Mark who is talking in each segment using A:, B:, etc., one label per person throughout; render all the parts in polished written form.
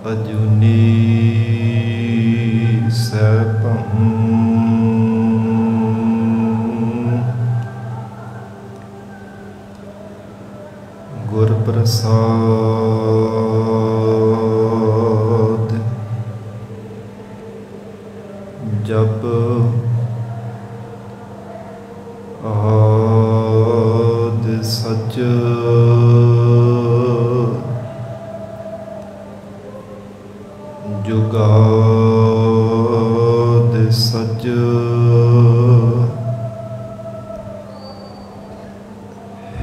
A: अजूनी सैभं गुर प्रसाद जप आद सच जुगाद सच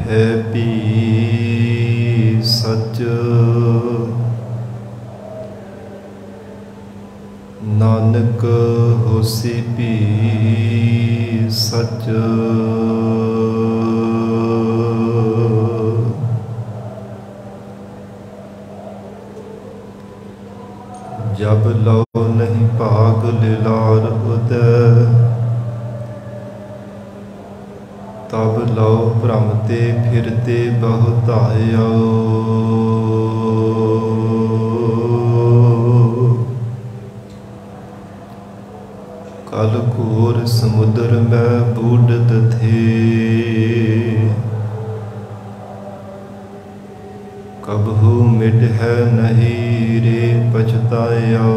A: है भी सच नानक होसी भी सच जब लो नहीं भाग लिलार उदय तब लो भ्रमते फिरते बहुतायो कल घोर समुद्र में बूढ़त थे कबहू मिट है नहीं रे पछतायो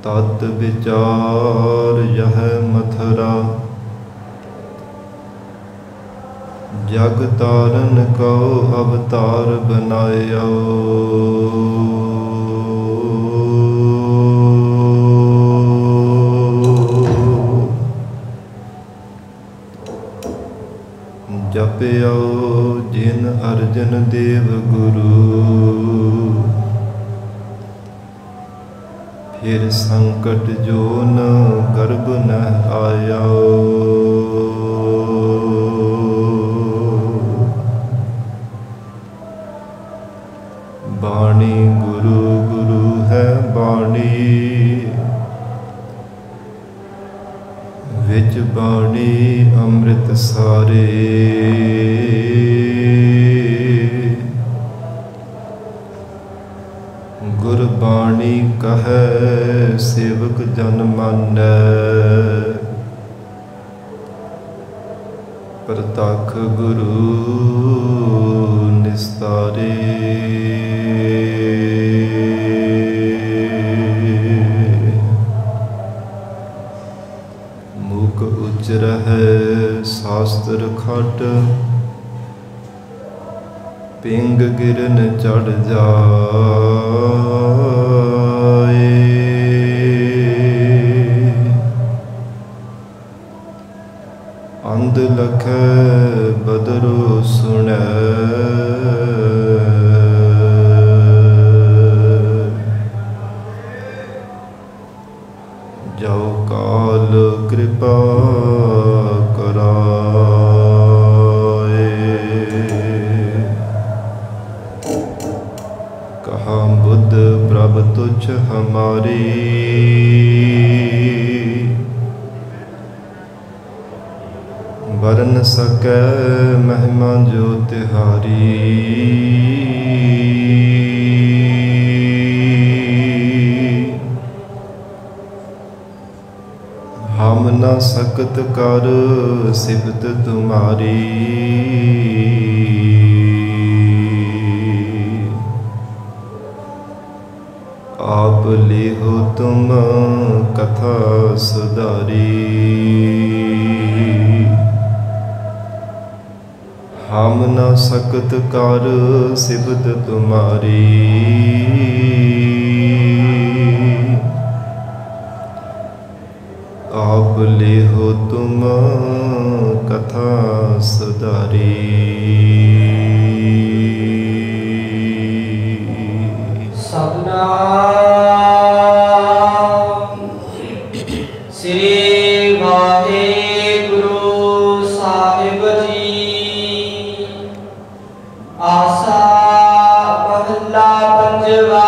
A: तत विचार यह मथुरा जग तारन को अवतार बनायो जपयो जिन अर्जन देव गुरु फिर संकट जो न गर्भ न आया बाणी गुरु गुरु है बाणी विच बाणी अमृत सारे गुरबाणी कहे सेवक जन मानै प्रतख गुरु निस्तारे मूक उच्चर है शास्त्र खट पिंग गिरन चढ़ जाए अंध लख बदरो सुनै जाओ काल कृपा बुद्ध प्रभ तुझ हमारी वरन सकै महिमा जो तिहारी हम न सकत कर सिफत तुम्हारी आप ले हो तुम कथा सुधारी हम न सकत कर सिफत तुम्हारी आप ले हो तुम कथा सुधारी
B: श्री वाहेगुरु साहिब जी आसा पहला पंजवा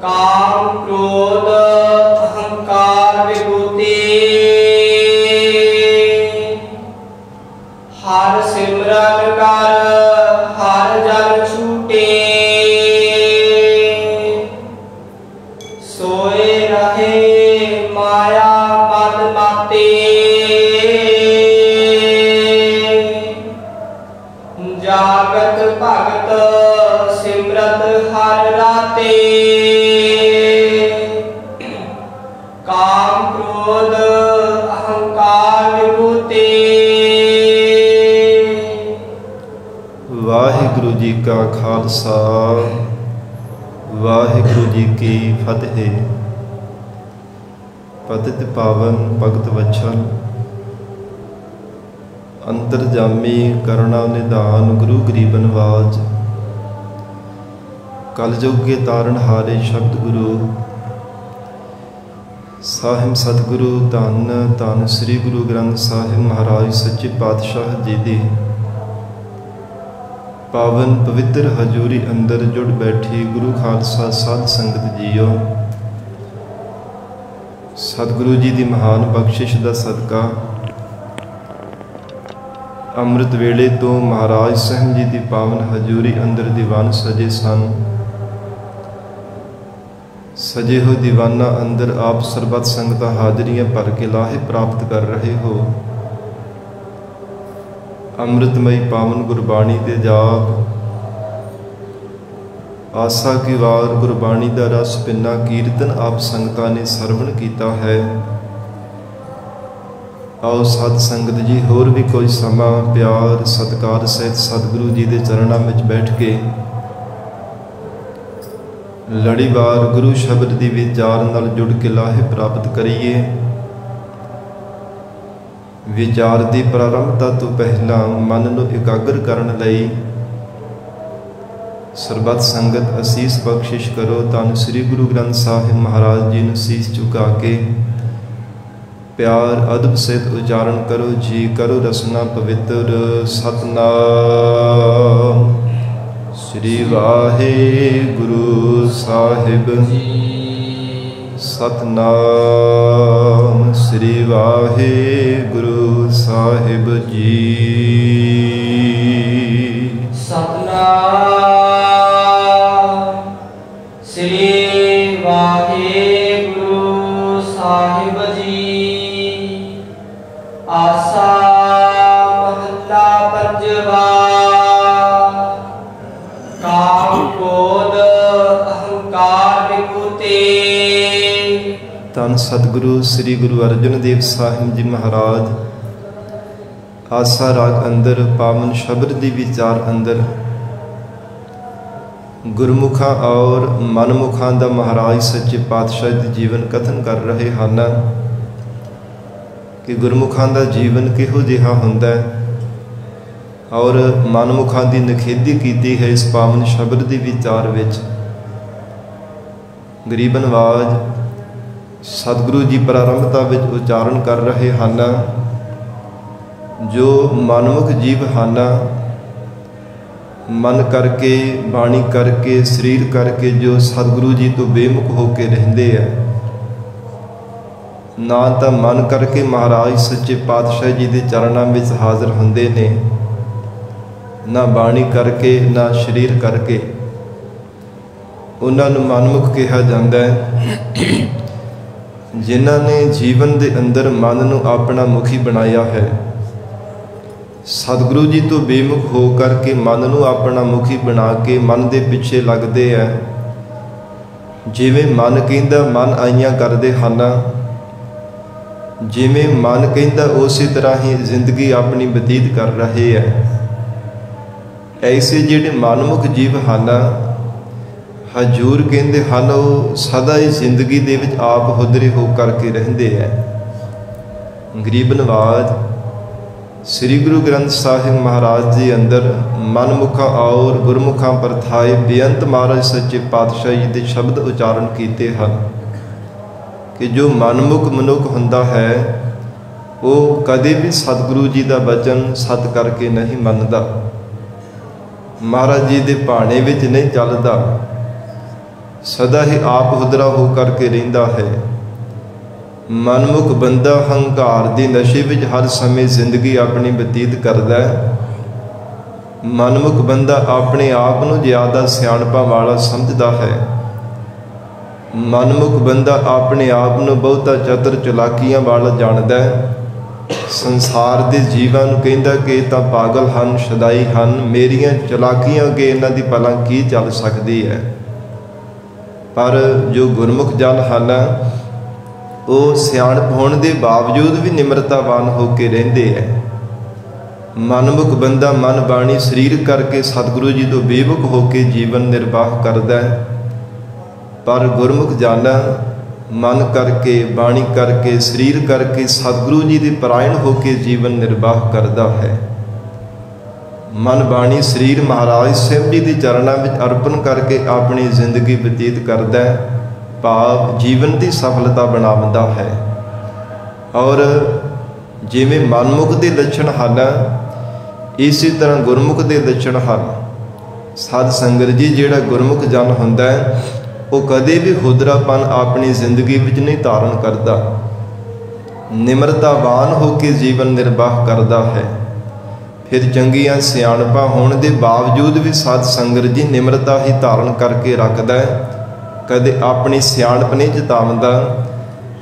B: काम क्रोध अहंकार विभूति
A: ਕਾ ਖਾਲਸਾ ਵਾਹਿਗੁਰੂ ਜੀ ਕੀ ਫਤਿਹ। ਪਤਿਤ ਪਾਵਨ ਭਗਤ ਵਛਲ ਅੰਤਰਜਾਮੀ ਕਰੁਣਾ ਨਿਧਾਨ ਗੁਰੂ ਗਰੀਬ ਨਵਾਜ ਕਲਯੁਗ ਕੇ ਤਾਰਨ ਹਾਰੇ ਸ਼ਬਦ ਗੁਰੂ ਸਾਹਿਬ ਸਤਿਗੁਰੂ ਧੰਨ ਧੰਨ ਸ੍ਰੀ ਗੁਰੂ ਗ੍ਰੰਥ ਸਾਹਿਬ ਮਹਾਰਾਜ ਸੱਚੇ ਪਾਤਸ਼ਾਹ ਜੀ ਦੀ ਪਾਵਨ ਪਵਿੱਤਰ ਹਜ਼ੂਰੀ ਅੰਦਰ ਜੁੜ ਬੈਠੀ ਗੁਰੂ ਖਾਲਸਾ ਸਾਧ ਸੰਗਤ ਜੀਓ, ਸਤਿਗੁਰੂ ਜੀ ਦੀ ਮਹਾਨ ਬਖਸ਼ਿਸ਼ ਦਾ ਸਦਕਾ ਅੰਮ੍ਰਿਤ ਵੇਲੇ ਤੋਂ ਮਹਾਰਾਜ ਸਾਹਿਬ ਜੀ ਦੀ ਪਾਵਨ ਹਜ਼ੂਰੀ ਅੰਦਰ ਦੀਵਾਨ ਸਜੇ ਸਨ। ਸਜੇ ਹੋਏ ਦੀਵਾਨਾਂ ਅੰਦਰ ਆਪ ਸਰਬੱਤ ਸੰਗਤਾਂ ਹਾਜ਼ਰੀਆਂ ਭਰ ਕੇ ਲਾਹੇ ਪ੍ਰਾਪਤ ਕਰ ਰਹੇ ਹੋ। ਅੰਮ੍ਰਿਤਮਈ ਪਾਵਨ ਗੁਰਬਾਣੀ ਦੇ ਜਾਪ ਆਸਾ ਕੀ ਵਾਰ ਗੁਰਬਾਣੀ ਦਾ ਰਸ ਪਿੰਨਾ ਕੀਰਤਨ ਆਪ ਸੰਗਤਾਂ ਨੇ ਸਰਵਣ ਕੀਤਾ ਹੈ। ਆਓ ਸਾਧ ਸੰਗਤ ਜੀ ਹੋਰ ਵੀ ਕੋਈ ਸਮਾਂ ਪਿਆਰ ਸਤਿਕਾਰ ਸਹਿਤ ਸਤਿਗੁਰੂ ਜੀ ਦੇ ਚਰਨਾਂ ਵਿੱਚ ਬੈਠ ਕੇ ਲੜੀਵਾਰ ਗੁਰੂ ਸ਼ਬਦ ਦੀ ਵਿਚਾਰ ਨਾਲ ਜੁੜ ਕੇ ਲਾਹੇ ਪ੍ਰਾਪਤ ਕਰੀਏ। ਵਿਚਾਰ ਦੀ ਪ੍ਰਾਰੰਭਤਾ ਤੋਂ ਪਹਿਲਾਂ ਮਨ ਨੂੰ ਇਕਾਗਰ ਕਰਨ ਲਈ ਸਰਬੱਤ ਸੰਗਤ ਅਸੀਸ ਬਖਸ਼ਿਸ਼ ਕਰੋ। ਧੰਨ ਸ੍ਰੀ ਗੁਰੂ ਗ੍ਰੰਥ ਸਾਹਿਬ ਮਹਾਰਾਜ ਜੀ ਨੂੰ ਸੀਸ ਝੁਕਾ ਕੇ ਪਿਆਰ ਅਦਬ ਸਹਿਤ ਉਚਾਰਨ ਕਰੋ ਜੀ। ਕਰੋ ਰਸਨਾ ਪਵਿੱਤਰ ਸਤਨਾਮ ਸ੍ਰੀ ਵਾਹਿਗੁਰੂ ਸਾਹਿਬ ਸਤਨਾਮ ਸ੍ਰੀ ਵਾਹਿਗੁਰੂ ਸਾਹਿਬ ਜੀ।
B: ਸਤਨਾਮ ਸ੍ਰੀ ਵਾਹਿਗੁਰੂ ਸਾਹਿਬ ਜੀ। ਆਸਾ ਮਹੱਲਾ ਪੰਜਵਾ। ਕਾਮ ਕ੍ਰੋਧ ਅਹੰਕਾਰ ਵਿਭੂਤੀ।
A: ਧੰਨ ਸਤਿਗੁਰੂ ਸ੍ਰੀ ਗੁਰੂ ਅਰਜਨ ਦੇਵ ਸਾਹਿਬ ਜੀ ਮਹਾਰਾਜ ਆਸਾ ਰਾਗ ਅੰਦਰ ਪਾਵਨ ਸ਼ਬਦ ਦੀ ਵਿਚਾਰ ਅੰਦਰ ਗੁਰਮੁਖਾਂ ਔਰ ਮਨਮੁਖਾਂ ਦਾ ਮਹਾਰਾਜ ਸੱਚੇ ਪਾਤਸ਼ਾਹ ਦੇ ਜੀਵਨ ਕਥਨ ਕਰ ਰਹੇ ਹਨ ਕਿ ਗੁਰਮੁਖਾਂ ਦਾ ਜੀਵਨ ਕਿਹੋ ਜਿਹਾ ਹੁੰਦਾ ਹੈ ਔਰ ਮਨਮੁਖਾਂ ਦੀ ਨਿਖੇਧੀ ਕੀਤੀ ਹੈ ਇਸ ਪਾਵਨ ਸ਼ਬਦ ਦੀ ਵਿਚਾਰ ਵਿੱਚ। ਗਰੀਬ ਨਵਾਜ ਸਤਿਗੁਰੂ ਜੀ ਪ੍ਰਾਰੰਭਤਾ ਵਿੱਚ ਉਚਾਰਨ ਕਰ ਰਹੇ ਹਨ, ਜੋ ਮਨਮੁਖ ਜੀਵ ਹਨ, ਮਨ ਕਰਕੇ ਬਾਣੀ ਕਰਕੇ ਸਰੀਰ ਕਰਕੇ ਜੋ ਸਤਿਗੁਰੂ ਜੀ ਤੋਂ ਬੇਮੁਖ ਹੋ ਕੇ ਰਹਿੰਦੇ ਆ, ਨਾ ਤਾਂ ਮਨ ਕਰਕੇ ਮਹਾਰਾਜ ਸੱਚੇ ਪਾਤਸ਼ਾਹ ਜੀ ਦੇ ਚਰਨਾਂ ਵਿੱਚ ਹਾਜ਼ਰ ਹੁੰਦੇ ਨੇ, ਨਾ ਬਾਣੀ ਕਰਕੇ ਨਾ ਸਰੀਰ ਕਰਕੇ, ਉਹਨਾਂ ਨੂੰ ਮਨਮੁਖ ਕਿਹਾ ਜਾਂਦਾ ਹੈ। ਜਿਨ੍ਹਾਂ ਨੇ ਜੀਵਨ ਦੇ ਅੰਦਰ ਮਨ ਨੂੰ ਆਪਣਾ ਮੁਖੀ ਬਣਾਇਆ ਹੈ, ਸਤਿਗੁਰੂ ਜੀ ਤੋਂ ਬੇਮੁਖ ਹੋ ਕਰਕੇ ਮਨ ਨੂੰ ਆਪਣਾ ਮੁਖੀ ਬਣਾ ਕੇ ਮਨ ਦੇ ਪਿੱਛੇ ਲੱਗਦੇ ਆ। ਜਿਵੇਂ ਮਨ ਕਹਿੰਦਾ ਮਨ ਆਈਆਂ ਕਰਦੇ ਹਨ, ਜਿਵੇਂ ਮਨ ਕਹਿੰਦਾ ਉਸੇ ਤਰ੍ਹਾਂ ਹੀ ਜ਼ਿੰਦਗੀ ਆਪਣੀ ਬਤੀਤ ਕਰ ਰਹੇ ਆ। ਐਸੇ ਜਿਹੜੇ ਮਨਮੁਖ ਜੀਵ ਹਨ, ਹਜ਼ੂਰ ਕਹਿੰਦੇ ਹਨ, ਉਹ ਸਦਾ ਹੀ ਜ਼ਿੰਦਗੀ ਦੇ ਵਿੱਚ ਆਪ ਹੁਦਰੇ ਹੋ ਕਰਕੇ ਰਹਿੰਦੇ ਹੈ। ਗਰੀਬ ਨਵਾਜ ਸ੍ਰੀ ਗੁਰੂ ਗ੍ਰੰਥ ਸਾਹਿਬ ਮਹਾਰਾਜ ਜੀ ਅੰਦਰ ਮਨਮੁਖਾਂ ਔਰ ਗੁਰਮੁਖਾਂ ਪਰਥਾਏ ਬੇਅੰਤ ਮਹਾਰਾਜ ਸੱਚੇ ਪਾਤਸ਼ਾਹ ਜੀ ਦੇ ਸ਼ਬਦ ਉਚਾਰਨ ਕੀਤੇ ਹਨ ਕਿ ਜੋ ਮਨਮੁਖ ਮਨੁੱਖ ਹੁੰਦਾ ਹੈ ਉਹ ਕਦੇ ਵੀ ਸਤਿਗੁਰੂ ਜੀ ਦਾ ਬਚਨ ਸਤ ਕਰਕੇ ਨਹੀਂ ਮੰਨਦਾ, ਮਹਾਰਾਜ ਜੀ ਦੇ ਭਾਣੇ ਵਿੱਚ ਨਹੀਂ ਚੱਲਦਾ, ਸਦਾ ਹੀ ਆਪ ਹੁਦਰਾ ਹੋ ਕਰਕੇ ਰਹਿੰਦਾ ਹੈ। ਮਨਮੁਖ ਬੰਦਾ ਹੰਕਾਰ ਦੇ ਨਸ਼ੇ ਵਿੱਚ ਹਰ ਸਮੇਂ ਜ਼ਿੰਦਗੀ ਆਪਣੀ ਬਤੀਤ ਕਰਦਾ ਹੈ। ਮਨਮੁਖ ਬੰਦਾ ਆਪਣੇ ਆਪ ਨੂੰ ਜ਼ਿਆਦਾ ਸਿਆਣਪਾਂ ਵਾਲਾ ਸਮਝਦਾ ਹੈ। ਮਨਮੁਖ ਬੰਦਾ ਆਪਣੇ ਆਪ ਨੂੰ ਬਹੁਤਾ ਚਤਰ ਚਲਾਕੀਆਂ ਵਾਲਾ ਜਾਣਦਾ ਹੈ। ਸੰਸਾਰ ਦੇ ਜੀਵਾਂ ਨੂੰ ਕਹਿੰਦਾ ਕਿ ਇਹ ਤਾਂ ਪਾਗਲ ਹਨ, ਸ਼ਦਾਈ ਹਨ, ਮੇਰੀਆਂ ਚਲਾਕੀਆਂ ਅੱਗੇ ਇਹਨਾਂ ਦੀ ਭਲਾ ਕੀ ਚੱਲ ਸਕਦੀ ਹੈ। ਪਰ ਜੋ ਗੁਰਮੁਖ ਜਨ ਹਨ ਉਹ ਸਿਆਣਪ ਹੋਣ ਦੇ ਬਾਵਜੂਦ ਵੀ ਨਿਮਰਤਾਵਾਨ ਹੋ ਕੇ ਰਹਿੰਦੇ ਹੈ। मनमुख बंदा मन बाणी शरीर करके सतगुरु जी तो बेमुख होके जीवन निर्वाह करता है, पर गुरमुख जाना मन करके बाणी करके शरीर करके सतगुरु जी के परायण होके जीवन निर्वाह करता है। मन बाणी शरीर महाराज शिव जी के चरणों में अर्पण करके अपनी जिंदगी बतीत करता है, भाव जीवन की सफलता बनावता है। और जिमें मनमुख के लक्षण हैं इसी तरह गुरमुख के लक्षण हैं। सत संगत जी जिहड़ा गुरमुख जन हुंदा है वो कदे भी खुदरापन अपनी जिंदगी विच नहीं धारण करता, निमरतावान होकर जीवन निर्वाह करता है। फिर चंगियां सियाणपां होने के बावजूद भी सत संगत जी निमरता ही धारण करके रखता है, कदे अपनी सियाणप नहीं जतावता।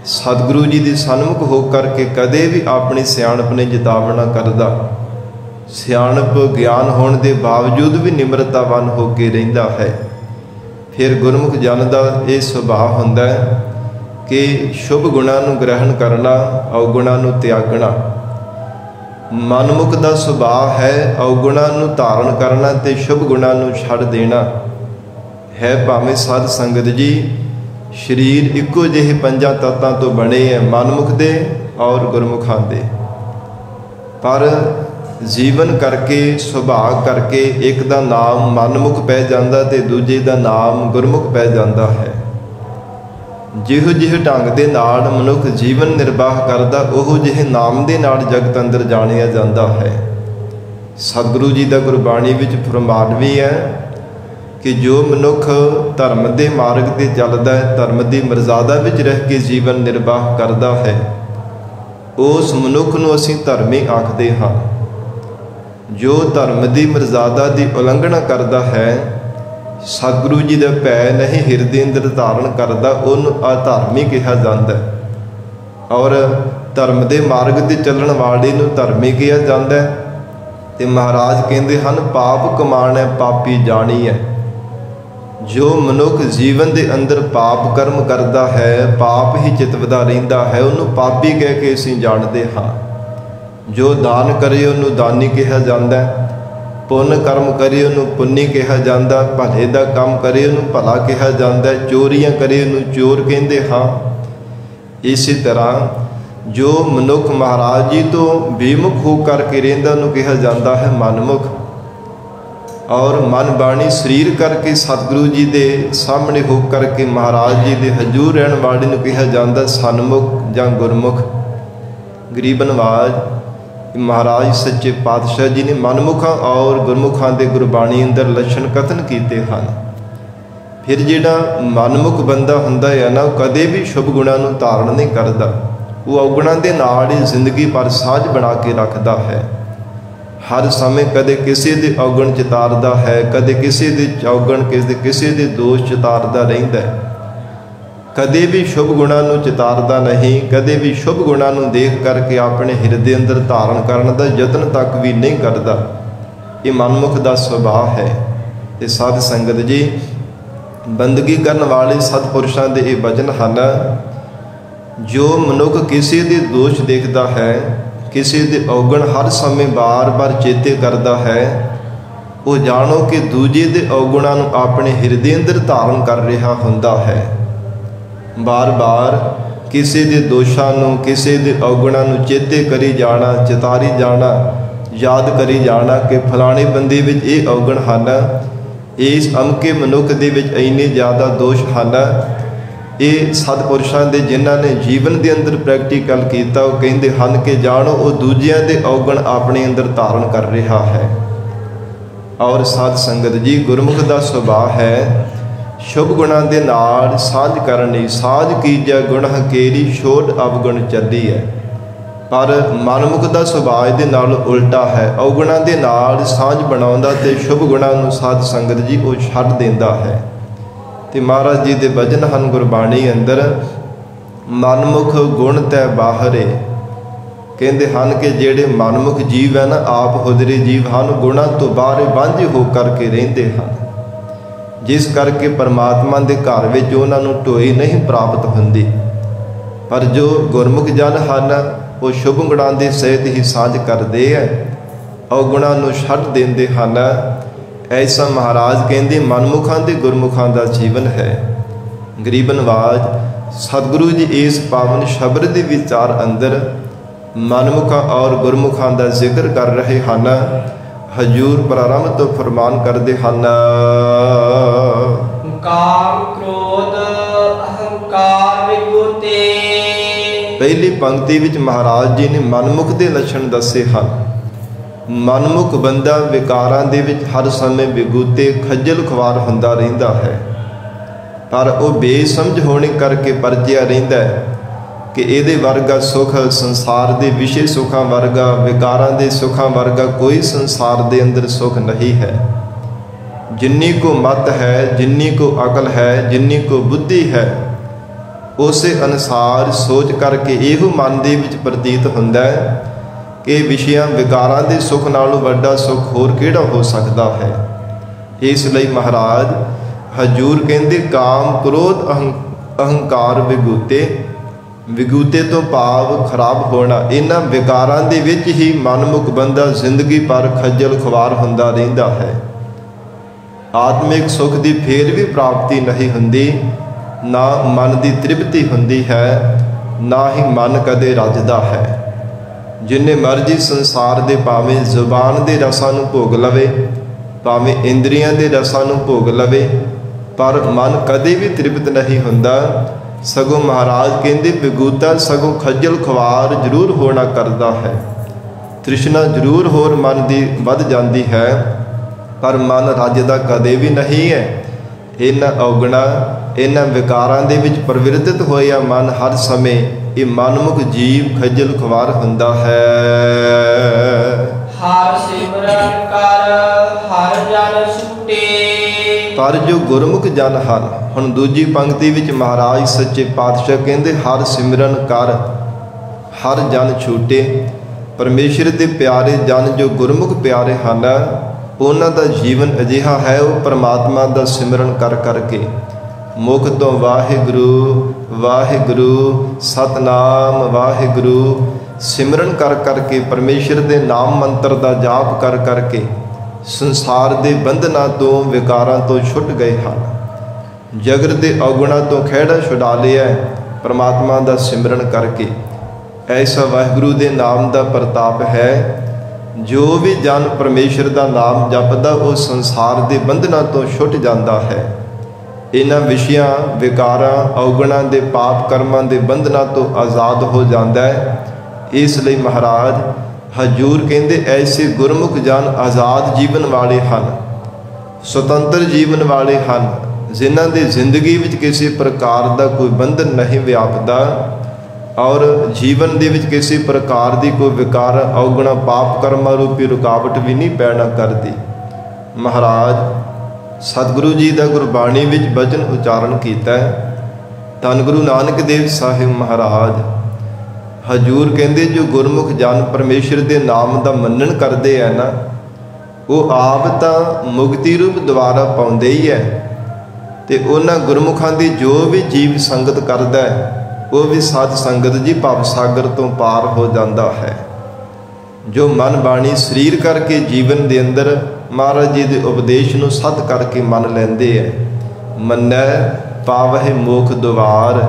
A: सतगुरु जी के सन्मुख होकर के कदे भी अपनी सियाणप नहीं जतावना करता। सियाणप ज्ञान होने के बावजूद भी निमरतावान होकर रहिंदा है। फिर गुरमुख जन का यह सुभाव हुंदा है कि शुभ गुणां नूं ग्रहण करना, अवगुणां नूं त्यागना। मनमुख का सुभाव है अवगुणां नूं धारण करना ते शुभ गुणां नूं छड्ड देना है। भावें साध संगत जी शरीर इक्को जिहे पंजां तत्तां तो बने हैं, मनमुख दे और गुरमुखां दे, पर जीवन करके सुभाव करके एक दा नाम मनमुख पै जांदा ते दूजे दा नाम गुरमुख पै जांदा है। जिहो जिहे ढंग दे नाल मनुख जीवन निर्वाह करदा उहो जिहे नाम दे नाल जगत अंदर जाणिया जांदा है। सतगुरु जी दा गुरबाणी विच फरमान भी है कि जो मनुख धर्म के मार्ग पर चलता है, धर्म की मर्यादा विच रह के जीवन निर्वाह करता है, उस मनुख नूं असीं धर्मी आखदे हाँ। जो धर्म की मर्यादा की उलंघना करता है, सतगुरु जी का भै नहीं हिरदे अंदर धारण करता, उन्होंने अधर्मी कहा जाता है। और धर्म के मार्ग पर चलण वाले नूं धर्मी कहा जाता है। तो महाराज कहते हैं पाप कमाना पापी जानी है। जो मनुख जीवन के अंदर पाप कर्म करता है, पाप ही चितवदा रहिंदा है, उन्होंने पापी कह के असीं जानते हाँ। जो दान करे उन्होंने दानी कहा जाता है, पुण्य कर्म करे उन्होंने पुण्य कहा जाता, भले का काम करे उन्होंने भला कहा जाता है, चोरियां करे उन्होंने चोर कहते हाँ। इसी तरह जो मनुख महाराज जी तो बेमुख हो करके रहिंदा उन्होंने कहा जाता है मनमुख। और मन बाणी शरीर करके सतगुरु जी के सामने हो करके महाराज जी के हजूर रहने वाले नूं कहा जाता सन्मुख जां गुरमुख। गरीब नवाज महाराज सच्चे पातशाह जी ने मनमुखां और गुरमुखां के गुरबाणी अंदर लक्षण कथन किए हैं। फिर जिहड़ा मनमुख बंदा हुंदा है ना, कदे भी शुभ गुणां नूं धारण नहीं करता, वो अवगुणां दे नाल ही जिंदगी पर साझ बना के रखता है। हर समय कदे किसी के अवगुण चितारदा है, कदे किसी के चौगुण किसी के दोष चितारदा रहिंदा है। कदे भी शुभ गुणां नूं चितारदा नहीं, कदे भी शुभ गुणां नूं देख करके अपने हिरदे अंदर धारण करने का यत्न तक भी नहीं करता। ये मनमुख का सुभाव है। ये साध संगत जी बंदगी करने वाले सतपुरुषों के ये वचन हैं। जो मनुख किसी के दोष देखता है, किसी के अवगुण हर समय बार बार चेते करता है, वो जानो कि दूजे के अवगुणों नूं अपने हिरदे अंदर धारण कर रहा हुंदा है। बार बार किसी के दोषां नूं किसी के अवगुणों नूं चेते करी जाना, चितारी जाना, याद करी जाना कि फलाने बंदे विच ये अवगुण हैं, इस अमके मनुख दे विच इन्ने ज़्यादा दोष हैं। ये सतपुरुषों के जिन्होंने जीवन के अंदर प्रैक्टिकल किया वो कहते हैं कि जानो वो दूजिया के अवगुण अपने अंदर धारण कर रहा है। और साध संगत जी गुरमुख का स्वभाव है शुभ गुणों के नाल साझ करनी, साझ कीजिए गुण हकेरी छोट अवगुण चली है। पर मनमुख का स्वभाव के नाल उल्टा है, अवगुणों के नाल साझ बनाउंदा ते शुभ गुणों नूं साध संगत जी वो छड्ड देंदा है। तो महाराज जी के वचन हैं गुरबाणी अंदर मनमुख गुण तै बाहरे, कहते हैं कि जेड़े मनमुख जीव है ना आप हुदरे जीव हैं, गुणों तो बाहर वांझे हो करके रहिंदे हैं, जिस करके परमात्मा के घर विच उन्हां नूं ढोई नहीं प्राप्त हुंदी। पर जो गुरमुख जन हैं वो शुभ गुणां दे सहित ही साझ करते हैं। ਔਗੁਣਾਂ ਨੂੰ ਛੱਡ ਦਿੰਦੇ ਹਨ। ਐਸਾ ਮਹਾਰਾਜ ਕਹਿੰਦੇ ਮਨਮੁਖਾਂ ਤੇ ਗੁਰਮੁਖਾਂ ਦਾ ਜੀਵਨ ਹੈ। ਗਰੀਬ ਨਵਾਜ ਸਤਿਗੁਰੂ ਜੀ ਇਸ ਪਾਵਨ ਸ਼ਬਦ ਦੇ ਵਿਚਾਰ ਅੰਦਰ ਮਨਮੁਖਾਂ ਔਰ ਗੁਰਮੁਖਾਂ ਦਾ ਜ਼ਿਕਰ ਕਰ ਰਹੇ ਹਨ। ਹਜੂਰ ਪ੍ਰਾਰੰਭ ਤੋਂ ਫਰਮਾਨ ਕਰਦੇ ਹਨ,
B: ਕਾਮ ਕ੍ਰੋਧ ਅਹੰਕਾਰ ਵਿਗੂਤੇ।
A: ਪਹਿਲੀ ਪੰਕਤੀ ਵਿੱਚ ਮਹਾਰਾਜ ਜੀ ਨੇ ਮਨਮੁਖ ਦੇ ਲੱਛਣ ਦੱਸੇ ਹਨ। ਮਨਮੁਖ ਬੰਦਾ ਵਿਕਾਰਾਂ ਦੇ ਵਿੱਚ ਹਰ ਸਮੇਂ ਵਿਗੂਤੇ ਖੱਜਲ ਖੁਆਰ ਹੁੰਦਾ ਰਹਿੰਦਾ ਹੈ, ਪਰ ਉਹ ਬੇਸਮਝ ਹੋਣੇ ਕਰਕੇ ਪਰਜਿਆ ਰਹਿੰਦਾ ਹੈ ਕਿ ਇਹਦੇ ਵਰਗਾ ਸੁਖ ਸੰਸਾਰ ਦੇ ਵਿਸ਼ੇ ਸੁੱਖਾਂ ਵਰਗਾ, ਵਿਕਾਰਾਂ ਦੇ ਸੁੱਖਾਂ ਵਰਗਾ ਕੋਈ ਸੰਸਾਰ ਦੇ ਅੰਦਰ ਸੁਖ ਨਹੀਂ ਹੈ। ਜਿੰਨੀ ਕੋ ਮਤ ਹੈ, ਜਿੰਨੀ ਕੋ ਅਕਲ ਹੈ, ਜਿੰਨੀ ਕੋ ਬੁੱਧੀ ਹੈ, ਉਸੇ ਅਨੁਸਾਰ ਸੋਚ ਕਰਕੇ ਇਹੋ ਮਨ ਦੇ ਵਿੱਚ ਪ੍ਰਤੀਤ ਹੁੰਦਾ ਹੈ ਕਿ ਵਿਸ਼ਿਆਂ ਵਿਕਾਰਾਂ ਦੇ ਸੁੱਖ ਨਾਲੋਂ ਵੱਡਾ ਸੁੱਖ ਹੋਰ ਕਿਹੜਾ ਹੋ ਸਕਦਾ ਹੈ। ਇਸ ਲਈ ਮਹਾਰਾਜ ਹਜੂਰ ਕਹਿੰਦੇ ਕਾਮ ਕ੍ਰੋਧ ਅਹੰਕਾਰ ਵਿਗੂਤੇ। ਵਿਗੂਤੇ ਤੋਂ ਭਾਵ ਖਰਾਬ ਹੋਣਾ। ਇਹਨਾਂ ਵਿਕਾਰਾਂ ਦੇ ਵਿੱਚ ਹੀ ਮਨਮੁਖ ਬੰਦਾ ਜ਼ਿੰਦਗੀ ਭਰ ਖੱਜਲ ਖੁਆਰ ਹੁੰਦਾ ਰਹਿੰਦਾ ਹੈ। ਆਤਮਿਕ ਸੁੱਖ ਦੀ ਫੇਰ ਵੀ ਪ੍ਰਾਪਤੀ ਨਹੀਂ ਹੁੰਦੀ, ਨਾ ਮਨ ਦੀ ਤ੍ਰਿਪਤੀ ਹੁੰਦੀ ਹੈ, ਨਾ ਹੀ ਮਨ ਕਦੇ ਰੱਜਦਾ ਹੈ। ਜਿੰਨੇ ਮਰਜ਼ੀ ਸੰਸਾਰ ਦੇ ਭਾਵੇਂ ਜ਼ੁਬਾਨ ਦੇ ਰਸਾਂ ਨੂੰ ਭੋਗ ਲਵੇ, ਭਾਵੇਂ ਇੰਦਰੀਆਂ ਦੇ ਰਸਾਂ ਨੂੰ ਭੋਗ ਲਵੇ, ਪਰ ਮਨ ਕਦੇ ਵੀ ਤ੍ਰਿਪਤ ਨਹੀਂ ਹੁੰਦਾ। ਸਗੋਂ ਮਹਾਰਾਜ ਕਹਿੰਦੇ ਵਿਗੂਤਾ ਸਗੋਂ ਖੱਜਲ ਖੁਆਰ ਜ਼ਰੂਰ ਹੋਣਾ ਕਰਦਾ ਹੈ। ਤ੍ਰਿਸ਼ਨਾ ਜ਼ਰੂਰ ਹੋਰ ਮਨ ਦੀ ਵੱਧ ਜਾਂਦੀ ਹੈ, ਪਰ ਮਨ ਰੱਜਦਾ ਕਦੇ ਵੀ ਨਹੀਂ ਹੈ। ਇਹਨਾਂ ਔਗਣਾ, ਇਹਨਾਂ ਵਿਕਾਰਾਂ ਦੇ ਵਿੱਚ ਪ੍ਰਵਿਰਤਿਤ ਹੋਇਆ ਮਨ ਹਰ ਸਮੇਂ ਇਹ ਮਨਮੁਖ ਜੀਵ ਖੱਜਲ ਖੁਆਰ ਹੁੰਦਾ ਹੈ।
B: ਹਰ ਸਿਮਰਨ ਕਰ ਹਰ ਜਨ ਛੁਟੇ।
A: ਪਰ ਜੋ ਗੁਰਮੁਖ ਜਨ ਹਨ, ਹੁਣ ਦੂਜੀ ਪੰਕਤੀ ਵਿੱਚ ਮਹਾਰਾਜ ਸੱਚੇ ਪਾਤਸ਼ਾਹ ਕਹਿੰਦੇ ਹਰ ਸਿਮਰਨ ਕਰ ਹਰ ਜਨ ਛੂਟੇ। ਪਰਮੇਸ਼ਰ ਦੇ ਪਿਆਰੇ ਜਨ ਜੋ ਗੁਰਮੁਖ ਪਿਆਰੇ ਹਨ, ਉਹਨਾਂ ਦਾ ਜੀਵਨ ਅਜਿਹਾ ਹੈ, ਉਹ ਪਰਮਾਤਮਾ ਦਾ ਸਿਮਰਨ ਕਰ ਕਰਕੇ ਮੁਖ ਤੋਂ ਵਾਹਿਗੁਰੂ ਵਾਹਿਗੁਰੂ ਸਤਨਾਮ ਵਾਹਿਗੁਰੂ ਸਿਮਰਨ ਕਰ ਕਰਕੇ ਪਰਮੇਸ਼ਰ ਦੇ ਨਾਮ ਮੰਤਰ ਦਾ ਜਾਪ ਕਰ ਕਰਕੇ ਸੰਸਾਰ ਦੇ ਬੰਧਨਾਂ ਤੋਂ ਵਿਕਾਰਾਂ ਤੋਂ ਛੁੱਟ ਗਏ ਹਨ। ਜਗਤ ਦੇ ਔਗੁਣਾਂ ਤੋਂ ਖਹਿੜਾ ਛੁਡਾ ਲਿਆ ਪਰਮਾਤਮਾ ਦਾ ਸਿਮਰਨ ਕਰਕੇ। ਐਸਾ ਵਾਹਿਗੁਰੂ ਦੇ ਨਾਮ ਦਾ ਪ੍ਰਤਾਪ ਹੈ। ਜੋ ਵੀ ਜਨ ਪਰਮੇਸ਼ਰ ਦਾ ਨਾਮ ਜਪਦਾ ਉਹ ਸੰਸਾਰ ਦੇ ਬੰਧਨਾਂ ਤੋਂ ਛੁੱਟ ਜਾਂਦਾ ਹੈ। ਇਹਨਾਂ ਵਿਸ਼ਿਆਂ ਵਿਕਾਰਾਂ ਔਗੁਣਾਂ ਦੇ ਪਾਪ ਕਰਮਾਂ ਦੇ ਬੰਧਨਾਂ ਤੋਂ ਆਜ਼ਾਦ ਹੋ ਜਾਂਦਾ ਹੈ। ਇਸ ਲਈ ਮਹਾਰਾਜ ਹਜੂਰ ਕਹਿੰਦੇ ਐਸੇ ਗੁਰਮੁਖ ਜਨ ਆਜ਼ਾਦ ਜੀਵਨ ਵਾਲੇ ਹਨ, ਸੁਤੰਤਰ ਜੀਵਨ ਵਾਲੇ ਹਨ, ਜਿਨ੍ਹਾਂ ਦੀ ਜ਼ਿੰਦਗੀ ਵਿੱਚ ਕਿਸੇ ਪ੍ਰਕਾਰ ਦਾ ਕੋਈ ਬੰਧਨ ਨਹੀਂ ਵਿਆਪਦਾ ਔਰ ਜੀਵਨ ਦੇ ਵਿੱਚ ਕਿਸੇ ਪ੍ਰਕਾਰ ਦੀ ਕੋਈ ਵਿਕਾਰ ਔਗੁਣਾ ਪਾਪ ਕਰਮਾਂ ਰੂਪੀ ਰੁਕਾਵਟ ਵੀ ਨਹੀਂ ਪੈਣਾ ਕਰਦੀ। ਮਹਾਰਾਜ ਸਤਿਗੁਰੂ ਜੀ ਦਾ ਗੁਰਬਾਣੀ ਵਿੱਚ ਬਚਨ ਉਚਾਰਨ ਕੀਤਾ ਹੈ। ਧੰਨ ਗੁਰੂ ਨਾਨਕ ਦੇਵ ਸਾਹਿਬ ਮਹਾਰਾਜ ਹਜੂਰ ਕਹਿੰਦੇ ਜੋ ਗੁਰਮੁਖ ਜਨ ਪਰਮੇਸ਼ਰ ਦੇ ਨਾਮ ਦਾ ਮੰਨਣ ਕਰਦੇ ਹੈ ਨਾ, ਉਹ ਆਪ ਤਾਂ ਮੁਕਤੀ ਰੂਪ ਦੁਆਰਾ ਪਾਉਂਦੇ ਹੀ ਹੈ, ਤੇ ਉਹਨਾਂ ਗੁਰਮੁਖਾਂ ਦੀ ਜੋ ਵੀ ਜੀਵ ਸੰਗਤ ਕਰਦਾ ਹੈ ਉਹ ਵੀ ਸਤ ਸੰਗਤ ਜੀ ਭਵ ਸਾਗਰ ਤੋਂ ਪਾਰ ਹੋ ਜਾਂਦਾ ਹੈ। ਜੋ ਮਨ ਬਾਣੀ ਸਰੀਰ ਕਰਕੇ ਜੀਵਨ ਦੇ ਅੰਦਰ ਮਹਾਰਾਜ ਜੀ ਦੇ ਉਪਦੇਸ਼ ਨੂੰ ਸਤ ਕਰਕੇ ਮੰਨ ਲੈਂਦੇ ਹੈ, ਮੰਨੈ ਪਾਵਹਿ ਮੋਖ ਦੁਆਰ,